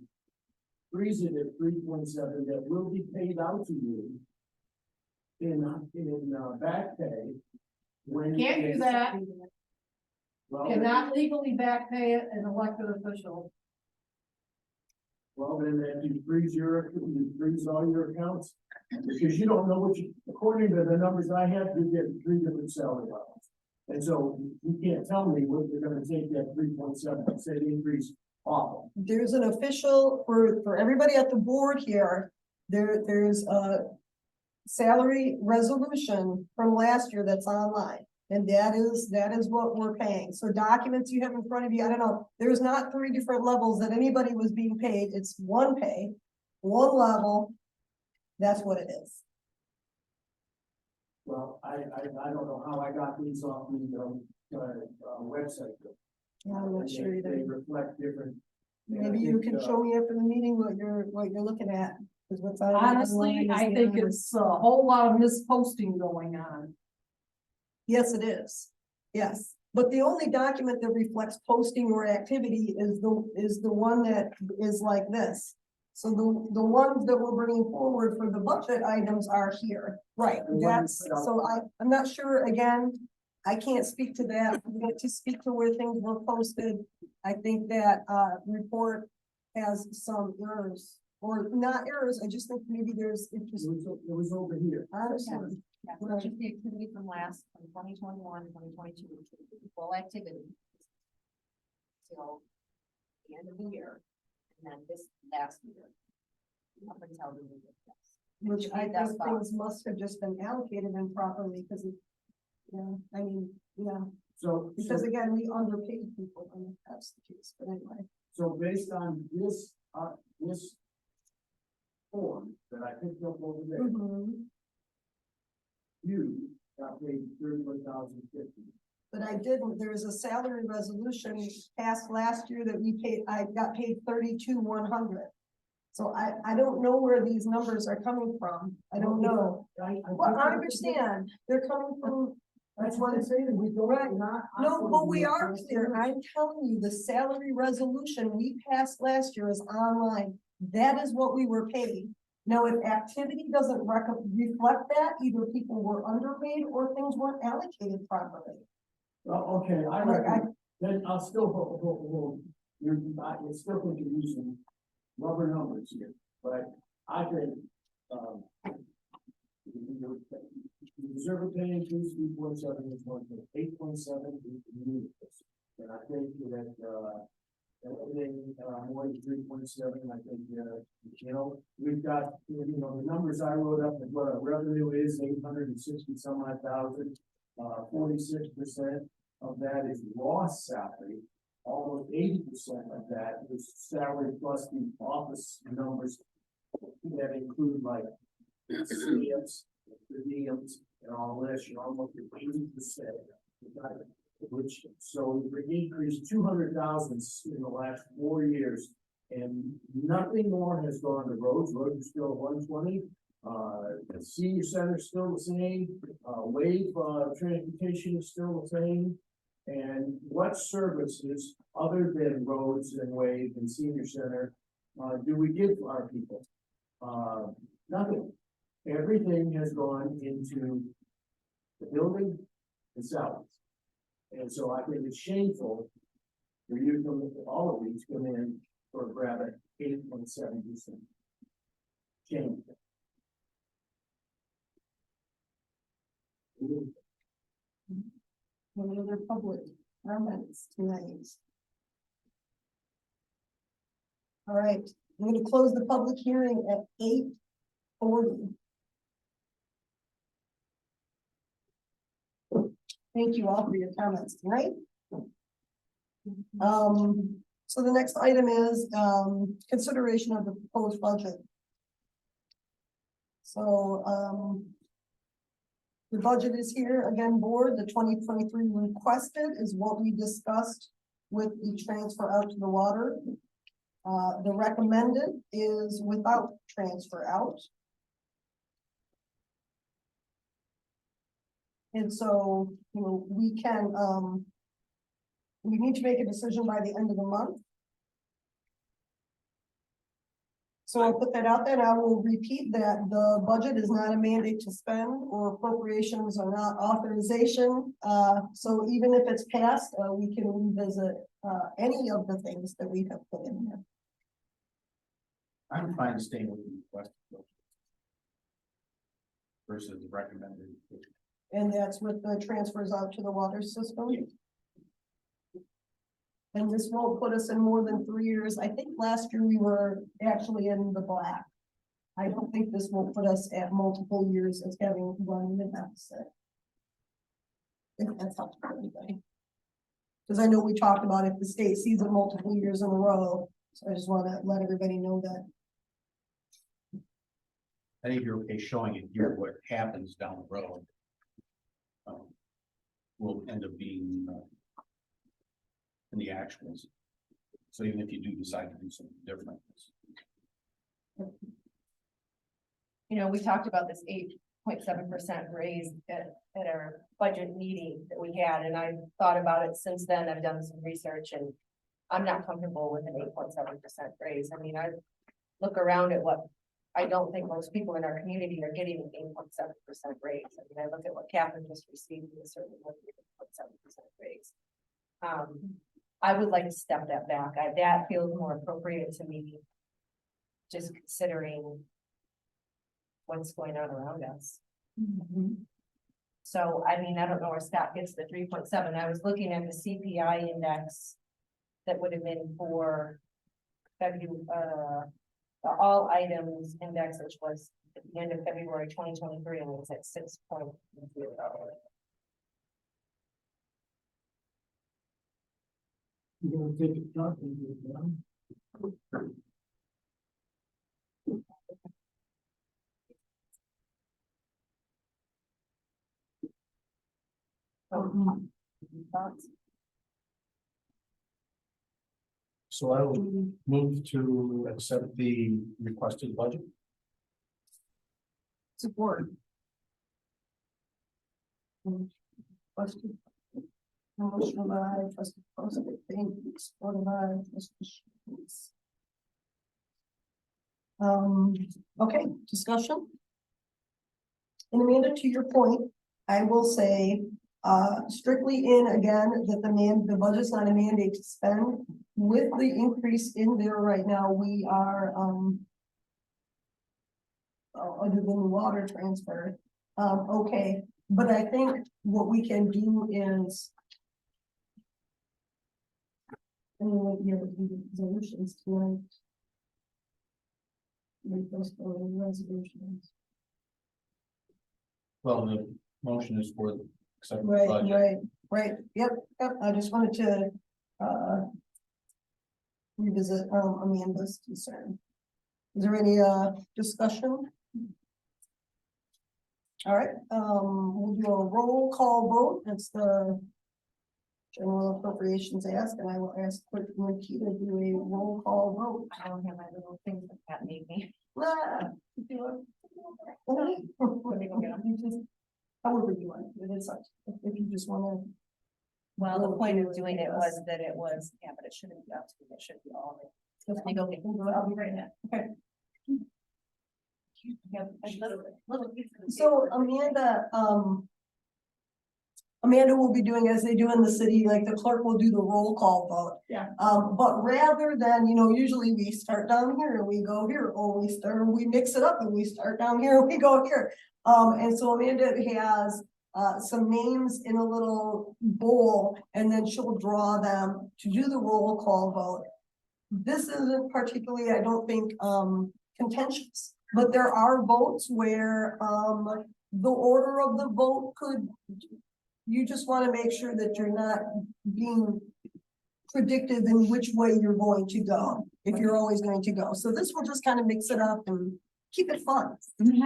freeze it at 3.7 that will be paid out to you in back pay. When Can't do it's- that, Well, cannot legally back pay an elected official. Well, then if you freeze all your accounts, because you don't know what you, according to the numbers I have, you get 3 different salary levels. And so you can't tell me what they're gonna take that 3.7% increase off of. there's an official, for everybody at the board here, there's a salary resolution from last year that's online. And that is what we're paying. So documents you have in front of you, I don't know, there's not 3 different levels that anybody was being paid. It's one pay, one level. That's what it is. Well, I don't know how I got these off the, website. Yeah, I'm not sure They either. reflect different. and I Maybe you think, can show me after the meeting what you're looking at. 'Cause what's on Honestly, online is I the think other. it's a whole lot of misposting going on. Yes, it is. Yes, but the only document that reflects posting or activity is the one that is like this. So the ones that we're bringing forward for the budget items are here, right? The That's, ones- so I'm not sure, again, I can't speak to that. We get to speak to where things were posted. I think that report has some errors, or not errors, I just think maybe there's, it just, it was over here. I understand. Yeah, so it's just the activity from 2021, 2022, full activity. Till the end of the year, and then this last year. Up until the end of this. which I Need that think spot. things must have just been allocated improperly, because it, yeah, I mean, yeah, So, because again, we underpaid people, and that's the case, but anyway. so based on this, this form that I picked up over there, Mhm. you got paid 31,050. But I didn't, there was a salary resolution passed last year that I got paid 32,100. So I don't know where these numbers are coming from, I don't know. Well, I understand, they're coming from, That's what I'm saying, we don't, Right. not. no, but we are clear, I'm telling you, the salary resolution we passed last year is online. That is what we were paid. Now, if activity doesn't reflect that, either people were underpaid or things weren't allocated properly. Well, okay, I Like, reckon, then I'll still hold, I still think you're using rubber numbers here, but I think, the reserve pay increase 3.7 is 8.7 is the and I think that, everything, more than 3.7, I think, you know, we've got, you know, the numbers I wrote up, and what our revenue is, 860 some odd thousand, 46% of that is lost salary. Almost 80% of that is salary plus the office numbers that include like CMs, the diems, and all this, you're almost at 80%. Which, so we increased 200,000 in the last 4 years, and nothing more has gone to roads. Roads are still 120. The senior center is still the same. Wave transportation is still the same. And what services other than roads and wave and senior center do we give our people? Nothing. Everything has gone into the building and salaries. And so I think it's shameful for you to, all of these come in for a grab at 8.7%. Shameful. Any other public comments tonight? All right, I'm gonna close the public hearing at 8:40. Thank you all for your comments tonight. So the next item is, consideration of the proposed budget. So, the budget is here, again, board, the 2023 requested is what we discussed with the transfer out to the water. The recommended is without transfer out. And so, you know, we can, we need to make a decision by the end of the month. So I'll put that out there, and I will repeat that the budget is not a mandate to spend, or appropriations are not authorization. So even if it's passed, we can revisit, any of the things that we have put in there. I'm fine staying with the request. Versus the recommended. And that's with the transfers out to the water system. And this won't put us in more than 3 years. I think last year we were actually in the black. I don't think this will put us at multiple years as having run the deficit. I think that's helpful for everybody. Because I know we talked about if the state sees it multiple years in a row, so I just want to let everybody know that. I think you're okay showing it here, what happens down the road. Will end up being in the actuals. So even if you do decide to do something different. You know, we talked about this 8.7% raise at our budget meeting that we had, and I've thought about it since then. I've done some research, and I'm not comfortable with an 8.7% raise. I mean, I look around at what I don't think most people in our community are getting an 8.7% raise. I mean, I look at what Catherine just received, and certainly what 8.7% raise. I would like to step that back. That feels more appropriate to me. Just considering what's going on around us. So, I mean, I don't know where Scott gets the 3.7. I was looking at the CPI index that would have been for February, the all items index, which was at the end of February 2023, and it was at 6.0. You're gonna take a truck and do it down. Thoughts? So I will move to accept the requested budget. Support. Question. Motion by trustee Postle, thank you, supported by trustee Schultz. Okay, discussion. And Amanda, to your point, I will say, strictly in again, that the budget's not a mandate to spend. With the increase in there right now, we are, other than the water transfer, okay, but I think what we can do is. Resolutions tonight. Make those resolutions. Well, the motion is for the accepted Right, budget. right, yep, I just wanted to, revisit, Amanda's concern. Is there any, discussion? All right, we'll do a roll call vote, it's the General Appropriations Act, and I will ask Clerk Markey to do a roll call vote. I don't have my little things that Pat made me. Ah, do it. Let me go get 'em. You just- However you want, it is such, if you just wanna. Well, the point of doing it was that it was, yeah, but it shouldn't be up to me, it should be all. Let me go get, I'll be right back. Okay. Yeah, a little piece of the So paper. Amanda will be doing as they do in the city, like the clerk will do the roll call vote. Yeah. But rather than, usually we start down here and we go here, or we mix it up and we start down here and we go here. And so Amanda has some names in a little bowl, and then she'll draw them to do the roll call vote. This isn't particularly, I don't think, contentious, but there are votes where, the order of the vote could, you just want to make sure that you're not being predictive in which way you're going to go, if you're always going to go. So this will just kind of mix it up and keep it fun. We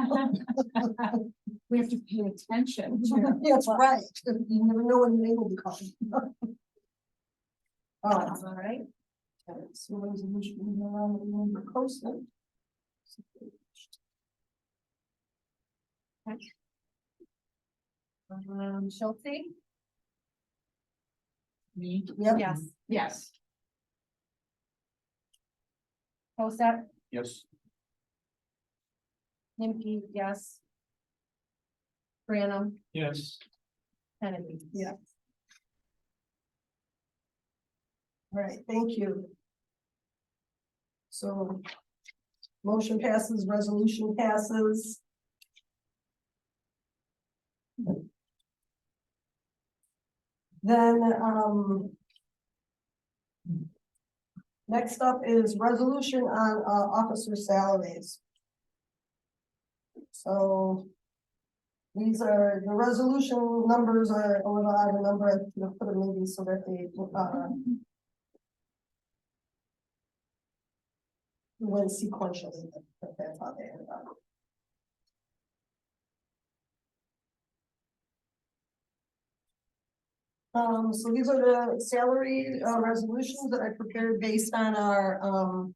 have to pay attention to. That's right. You never know when your name will be called. All right. So resolution around the member Coastal. Schulte? Me? Yep. Yes. Yes. Posap, Yes. Nimke, yes. Branham, Yes. Kennedy. Yeah. All right, thank you. So motion passes, resolution passes. Then, next up is resolution on, officer salaries. So these are, the resolution numbers are a little out of number, I put them maybe so that they, went sequentially, but that's how they ended up. So these are the salary, resolutions that I prepared based on our,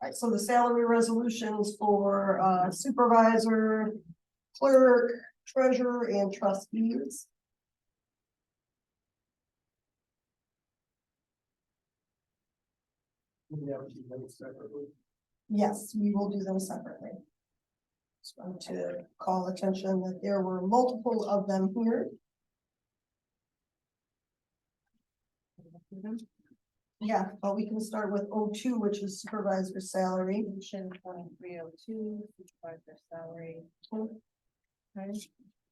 right, so the salary resolutions for, supervisor, clerk, treasurer, and trustees. Yes, we will do them separately. Just want to call attention that there were multiple of them here. Yeah, but we can start with O2, which is supervisor salary. Resolution 2302, supervisor salary. Okay.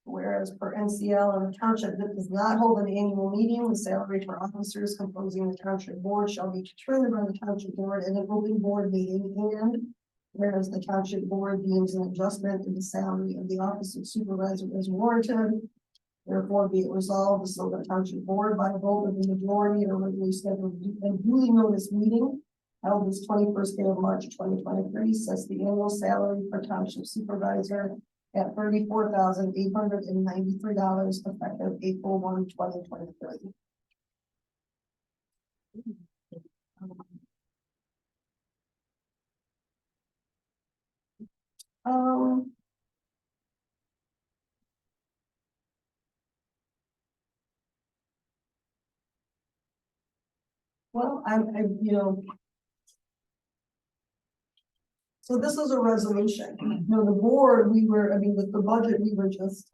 Whereas per NCL and the township that does not hold an annual meeting, the salary for officers composing the township board shall be determined by the township board at an open board meeting. And whereas the township board deems an adjustment in the salary of the office of supervisor as warranted, therefore be it resolved, the Silver Township Board by a vote of the majority of the regularly scheduled and duly noticed meeting held this 21st day of March 2023 sets the annual salary for township supervisor at $34,893 effective April 1, 2023. Um. Well, you know. So this is a resolution. No, the board, with the budget, we were just,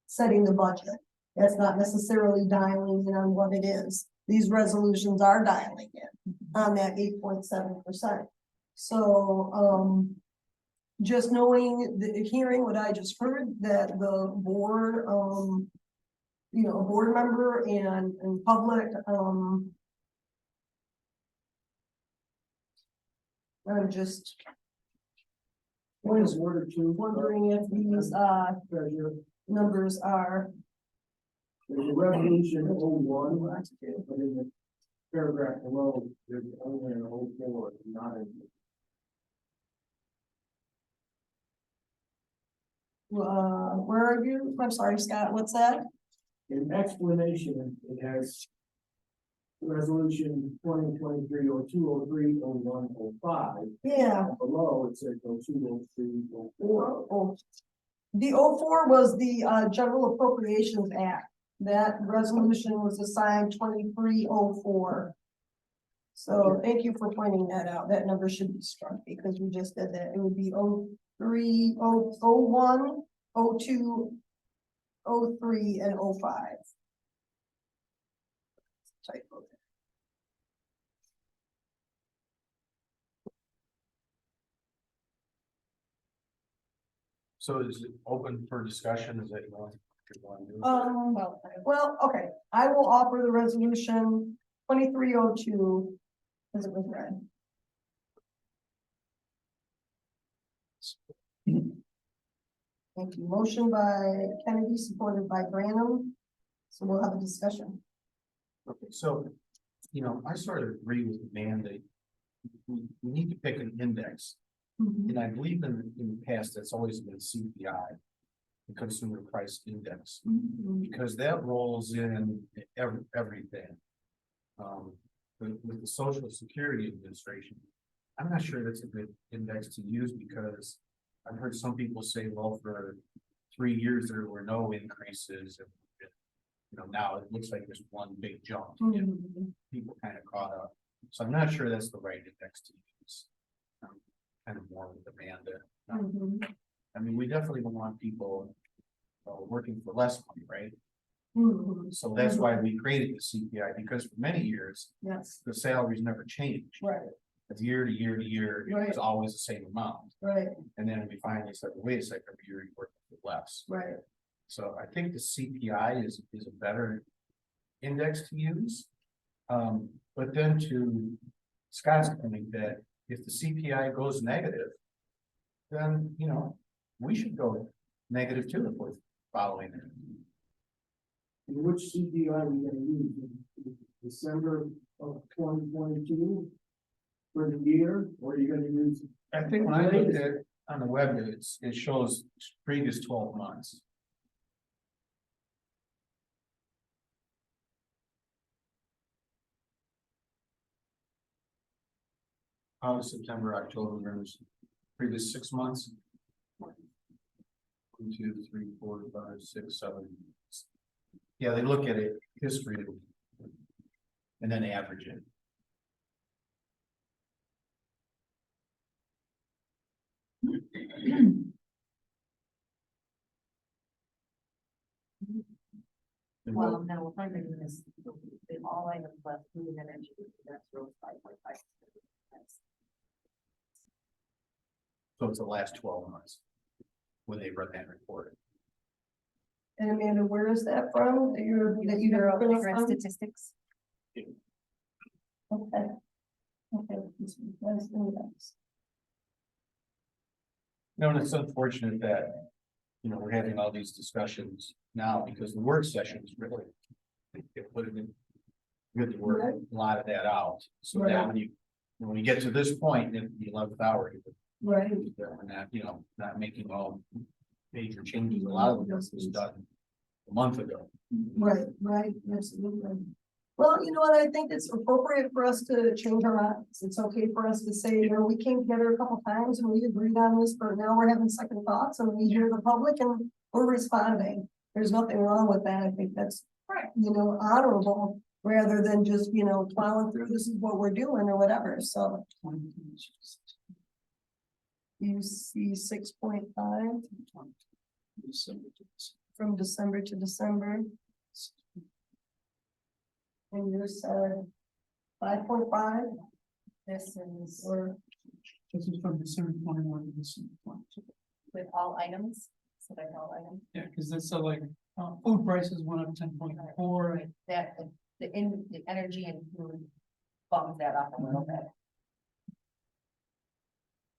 setting the budget. That's not necessarily dialing in on what it is. These resolutions are dialing in on that 8.7%. So, just knowing, hearing what I just heard, that the board, you know, a board member and public, I'm just Point one or two. wondering if these, Treasure, numbers are. there's a resolution 01, but in the paragraph below, there's only an 04, not a. Where are you? I'm sorry, Scott, what's that? In explanation, it has resolution 2023-02-03-01-05. Yeah. Below, it says 02-03-04. Oh. The 04 was the General Appropriations Act. That resolution was assigned 2304. So thank you for pointing that out. That number should be struck because we just did that. It would be 03, 01, 02, 03, and 05. Typo there. So is it open for discussion? Is that you want to do? Well, okay, I will offer the resolution 2302 as it was read. Thank you. Motion by Kennedy, supported by Branham. So we'll have a discussion. Okay, so, you know, I sort of agree with the mandate. We need to pick an index, and I believe in the past, that's always been CPI, the Consumer Price Index, because that rolls in everything. With the Social Security Administration, I'm not sure that's a good index to use because I've heard some people say, well, for 3 years, there were no increases. And, you know, now it looks like there's one big jump. People kind of caught up. So I'm not sure that's the right index to use. Kind of more with Amanda. I mean, we definitely don't want people working for less money, right? So that's why we created the CPI, because for many years, Yes, the salaries never changed. right, Year to year to year, it was always the same amount. right, And then we finally said, wait a second, every year you work for less. right. So I think the CPI is a better index to use. But then to Scott's point that if the CPI goes negative, then, you know, we should go negative too if we're following it. And which CPI are we gonna use? December of 2022 for the year, or are you gonna use? I think when I looked at it on the web, it shows previous 12 months. August, September, October, November, previous 6 months. 1, 2, 3, 4, 5, 6, 7. Yeah, they look at it, history, and then average it. Well, no, if I'm reading this, all items left, food and energy, that's rose 5.5%. So it's the last 12 months when they run that report. And Amanda, where is that from? That you're Your looking current from? statistics. Okay. Okay. That's nice. No, and it's unfortunate that, we're having all these discussions now because the work session is really. It would have been good to work a lot of that out, so that when you get to this point, in the 11th hour. Right. We're not, not making all major changes, a lot of this was done a month ago. Right, absolutely. Well, you know what, I think it's appropriate for us to change our minds. It's okay for us to say, we came together a couple times and we agreed on this, but now we're having second thoughts and we hear the public and we're responding. There's nothing wrong with that. I think that's, honorable, rather than just, plowing through, this is what we're doing or whatever, so. You see 6.5 from December to December. And you said 5.5. This is Or This is from December 21 to December 22. with all items, so that's all items. Yeah, because that's food prices went up 10.4. Right, that, the energy and food bumps that up a little bit.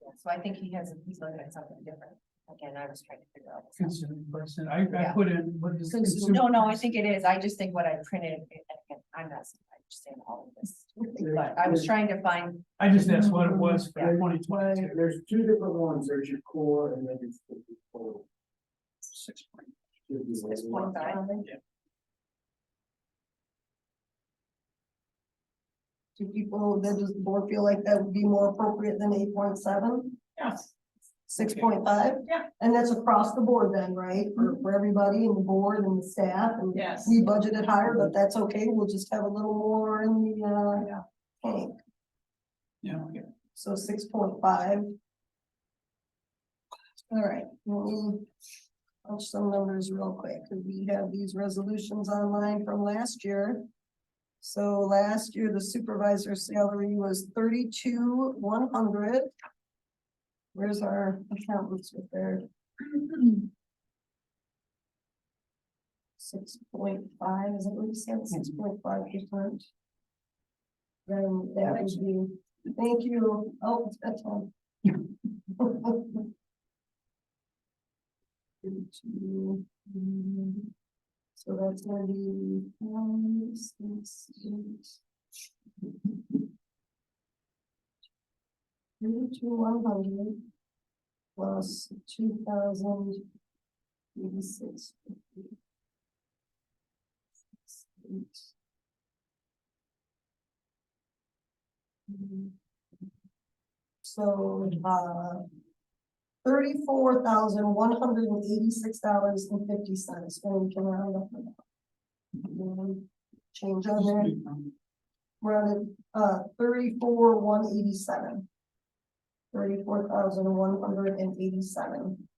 Yeah, so I think he's looking at something different. Again, I was trying to figure out. Consumer person, I Yeah. put in, what is? No, I think it is. I just think what I printed, and again, I'm not understanding all of this. But I was trying to find, I just asked what it was for Yeah. 2022. There's two different ones, there's your core and then there's the total. 6.5. 6.5. do people, does the board feel like that would be more appropriate than 8.7? Yes. 6.5? Yeah. And that's across the board then, right? For everybody and the board and the staff and. Yes. We budgeted higher, but that's okay. We'll just have a little more in the, tank. Yeah, okay. So 6.5. All right, let me punch some numbers real quick, because we have these resolutions online from last year. So last year, the supervisor's salary was 32,100. Where's our accountants with their 6.5, is it what you said, 6.5%? Then that would be, thank you, oh, it's bedtime. 32, so that's gonna be 1, 6, 8. 32,100 plus 2,086. So, $34,186.50, and we can round up. Change on there, rounded, 34,187. 34,187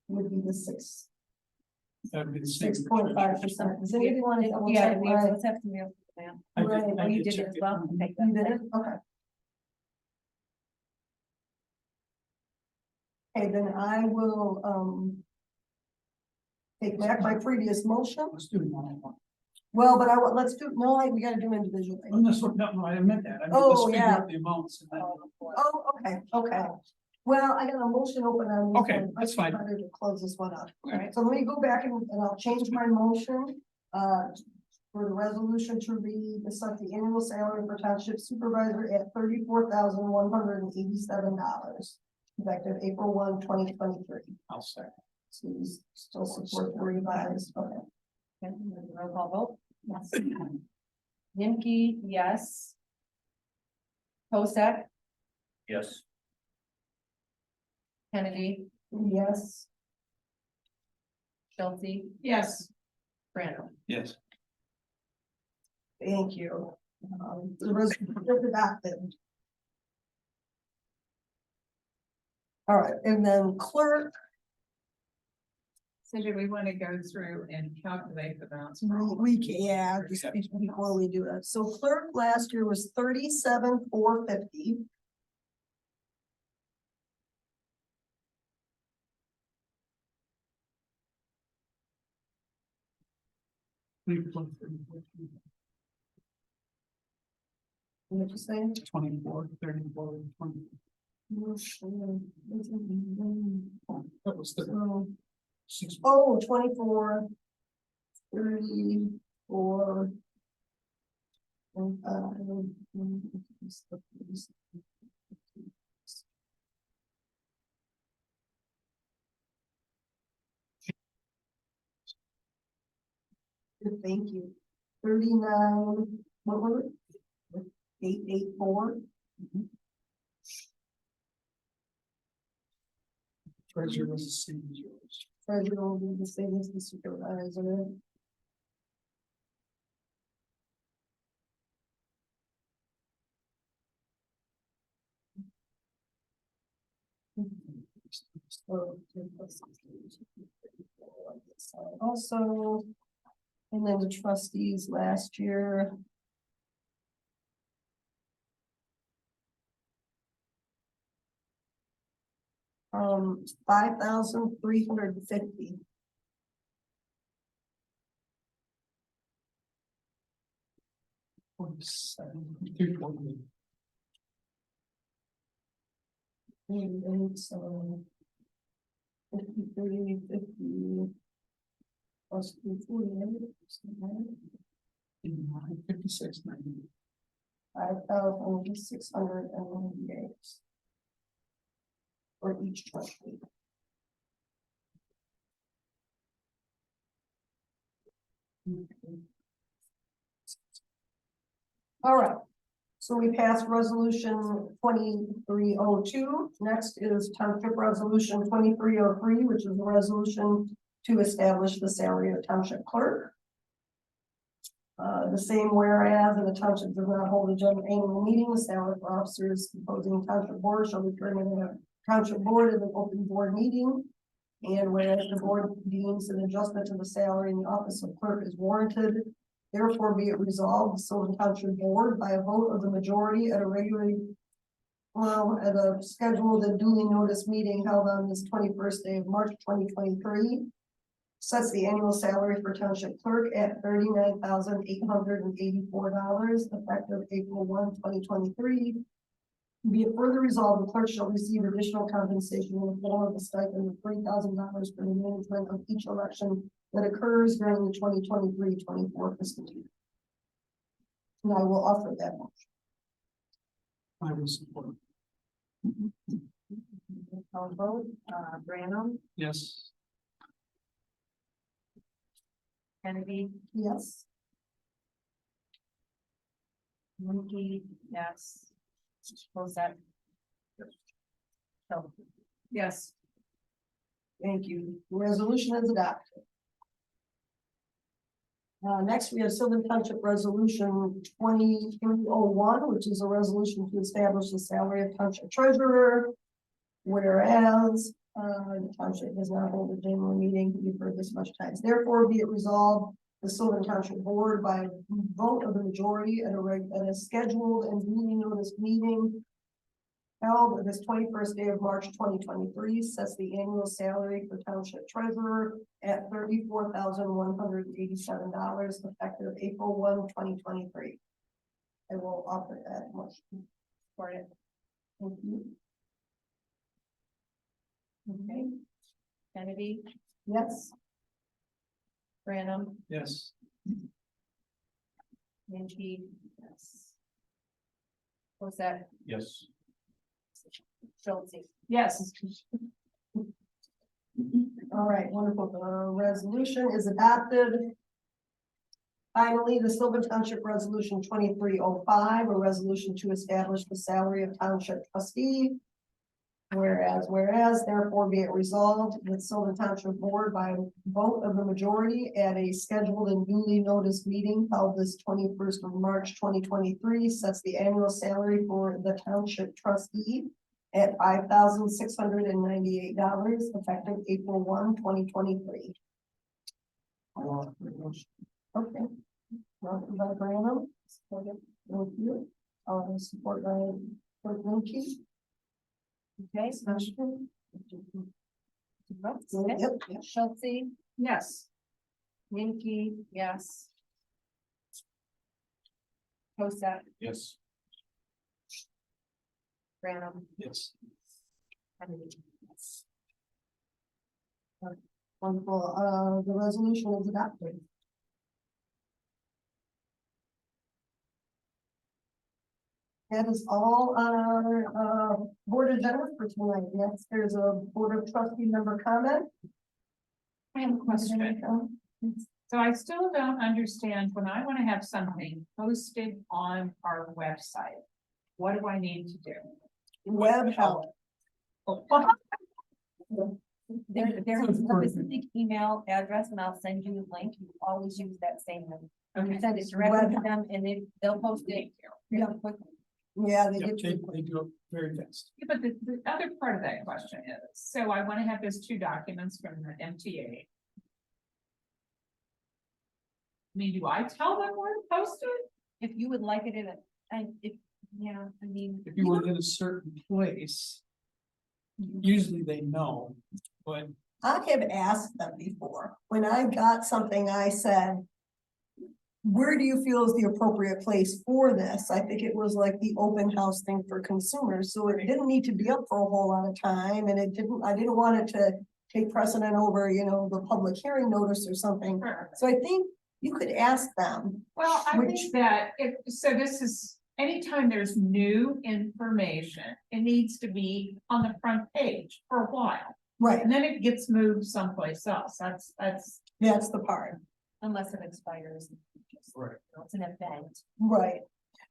would be the 6.5%. Does anybody want to double yeah, check? let's have to mail the man. Right. Oh, you did it as well? Okay, You did it? Okay. Okay, then I will, take back my previous motion. Let's do one on one. Well, but let's do, no, we gotta do individually. Oh, that's what, no, I meant that. I mean, Oh, let's figure yeah. out the amounts. And then, Oh, okay. Well, I got a motion open on this Okay, one. that's fine. I decided to close this one up. Alright. So let me go back and I'll change my motion, for the resolution to read the set the annual salary for township supervisor at $34,187. Effective April 1, 2023. I'll second. So you still support the revised, okay. Okay, roll call vote. Yes. Nimke, yes. Posek, Yes. Kennedy, Yes, Schulte, Yes. Brandon. Yes. thank you. The resolution is adopted. All right, and then clerk, So do we want to go through and calculate the amounts? we can, yeah, just before we do that. So clerk last year was 37,450. What you saying? 24, 34, 20. That was the So, 6. oh, 24, 34. Thank you. 39, what were it? 884. Treasurer was the same as yours. Treasurer will be the same as the supervisor. Also, and then the trustees last year. $5,350. And it's, 53, 50. Plus 348. 56.90. 5,698. For each trustee. All right, so we passed resolution 2302. Next is township resolution 2303, which is a resolution to establish the salary of township clerk. The same whereas, and the township does not hold a general annual meeting, the salary for officers composing township board shall be determined in a township board as an open board meeting. And whereas the board deems an adjustment to the salary in the office of clerk is warranted, therefore be it resolved, the Sylvan Township Board by a vote of the majority at a at a scheduled and duly noticed meeting held on this 21st day of March 2023. Sets the annual salary for township clerk at $39,884 effective April 1, 2023. Be it further resolved, the clerk shall receive additional compensation in the form of a stipend of $3,000 for the management of each election that occurs during the 2023-24 fiscal year. And I will offer that motion. I will support. Call vote, Branham, Yes. Kennedy, Yes. Winky, yes. Bozak. So, Yes. Thank you. The resolution is adopted. Next, we have Sylvan Township Resolution 2301, which is a resolution to establish the salary of township treasurer. Whereas, the township does not hold a general meeting to be heard this much times. Therefore, be it resolved, the Sylvan Township Board by vote of the majority at a scheduled and duly noticed meeting held this 21st day of March 2023 sets the annual salary for township treasurer at $34,187 effective April 1, 2023. I will offer that motion. for it, Thank you. okay. Kennedy, Yes. Branham, Yes. Winky, yes. Bozak, Yes. Schultz, Yes. All right, wonderful. The resolution is adopted. Finally, the Sylvan Township Resolution 2305, a resolution to establish the salary of township trustee. Whereas, therefore be it resolved that Sylvan Township Board by vote of the majority at a scheduled and duly noticed meeting held this 21st of March 2023 sets the annual salary for the township trustee at $5,698 effective April 1, 2023. I will offer the motion. Okay. Motion by Branham, supported. Thank you. Support by Clerk Winky. okay, Discussion. votes, Yep, yep. Schultz, Yes. Winky, yes. Hosta, Yes. Branham, Yes. Kennedy. Wonderful, the resolution is adopted. That is all on our, board agenda for tonight. Next, there's a board of trustee member comment. I have a question. So I still don't understand, when I wanna have something posted on our website, what do I need to do? Web help. There's a specific email address and I'll send you a link. You always use that same one. You send it directly to them and they'll post it. Yeah. Yeah, they Yeah, did. they do it very fast. Yeah, but the other part of that question is, so I wanna have those two documents from the MTA. I mean, do I tell them where to post it? If you would like it in a, and if, yeah, I mean. If you were in a certain place, usually they know, but I have asked them before, when I got something, I said, where do you feel is the appropriate place for this? I think it was like the open house thing for consumers, so it didn't need to be up for a whole lot of time, and I didn't want it to take precedent over, the public hearing notice or something. So I think you could ask them. Well, I Which- think that this is, anytime there's new information, it needs to be on the front page for a while. Right, And then it gets moved someplace else. That's, that's the part, Unless it expires. Right. It's an event. right.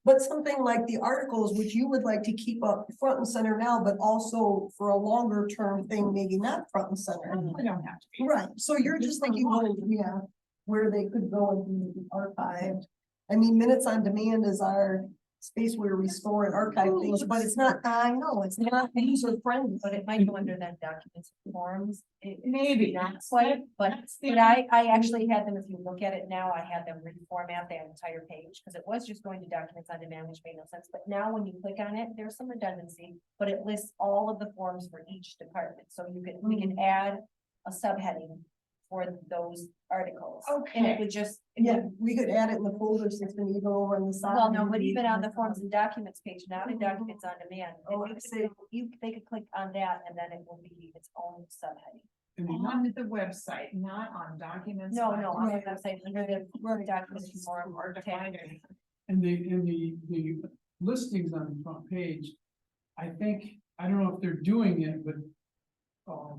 But something like the articles, which you would like to keep up front and center now, but also for a longer term thing, maybe not front and center. we don't have to be. Right, so you're just thinking, yeah, where they could go and be archived. I mean, minutes on demand is our space where we store and archive things, but it's not, I know, it's not user friendly. But it might go under that documents and forms. Maybe. Not quite, but That's the- I actually had them, if you look at it now, I had them reformat that entire page, because it was just going to documents on demand, which made no sense. But now when you click on it, there's some redundancy, but it lists all of the forms for each department, so we can add a subheading for those articles. And it Okay. would just. Yeah, we could add it in the folders, it's been even over on the side. Well, no, but even on the forms and documents page, not in documents on demand. Oh, and I you see. could- they could click on that and then it will be its own subheading. and the, On the website, not on documents. No, on the Right. website, under the documents form or tag. and the listings on the front page. I think, I don't know if they're doing it, but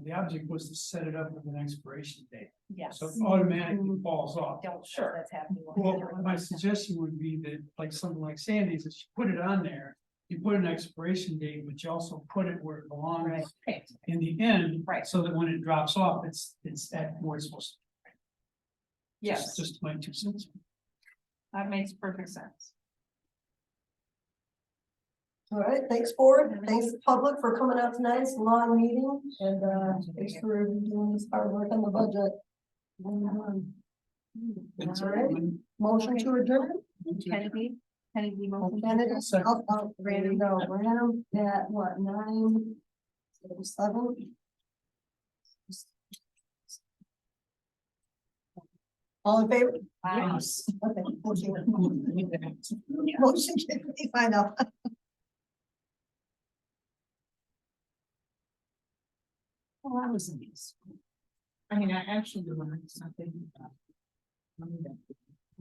the object was to set it up with an expiration date, Yes. so it automatically falls off. Don't, Sure. that's happening. Well, my suggestion would be that, like something like Sandy's, is you put it on there, you put an expiration date, but you also put it where it belongs Right. Okay. in the end. Right. So that when it drops off, it's at where it's supposed to. Yes, Just my 2 cents. that makes perfect sense. All right, thanks board, thanks public for coming out tonight, it's a long meeting, and thanks for doing this hard work on the budget. It's All right. Motion to adjourn? Kennedy, motion. Kennedy, there you go, Random at what, 9:07? All in favor? Yes. Okay, thank you. Motion carried, I know. Well, that was nice. I mean, I actually learned something about.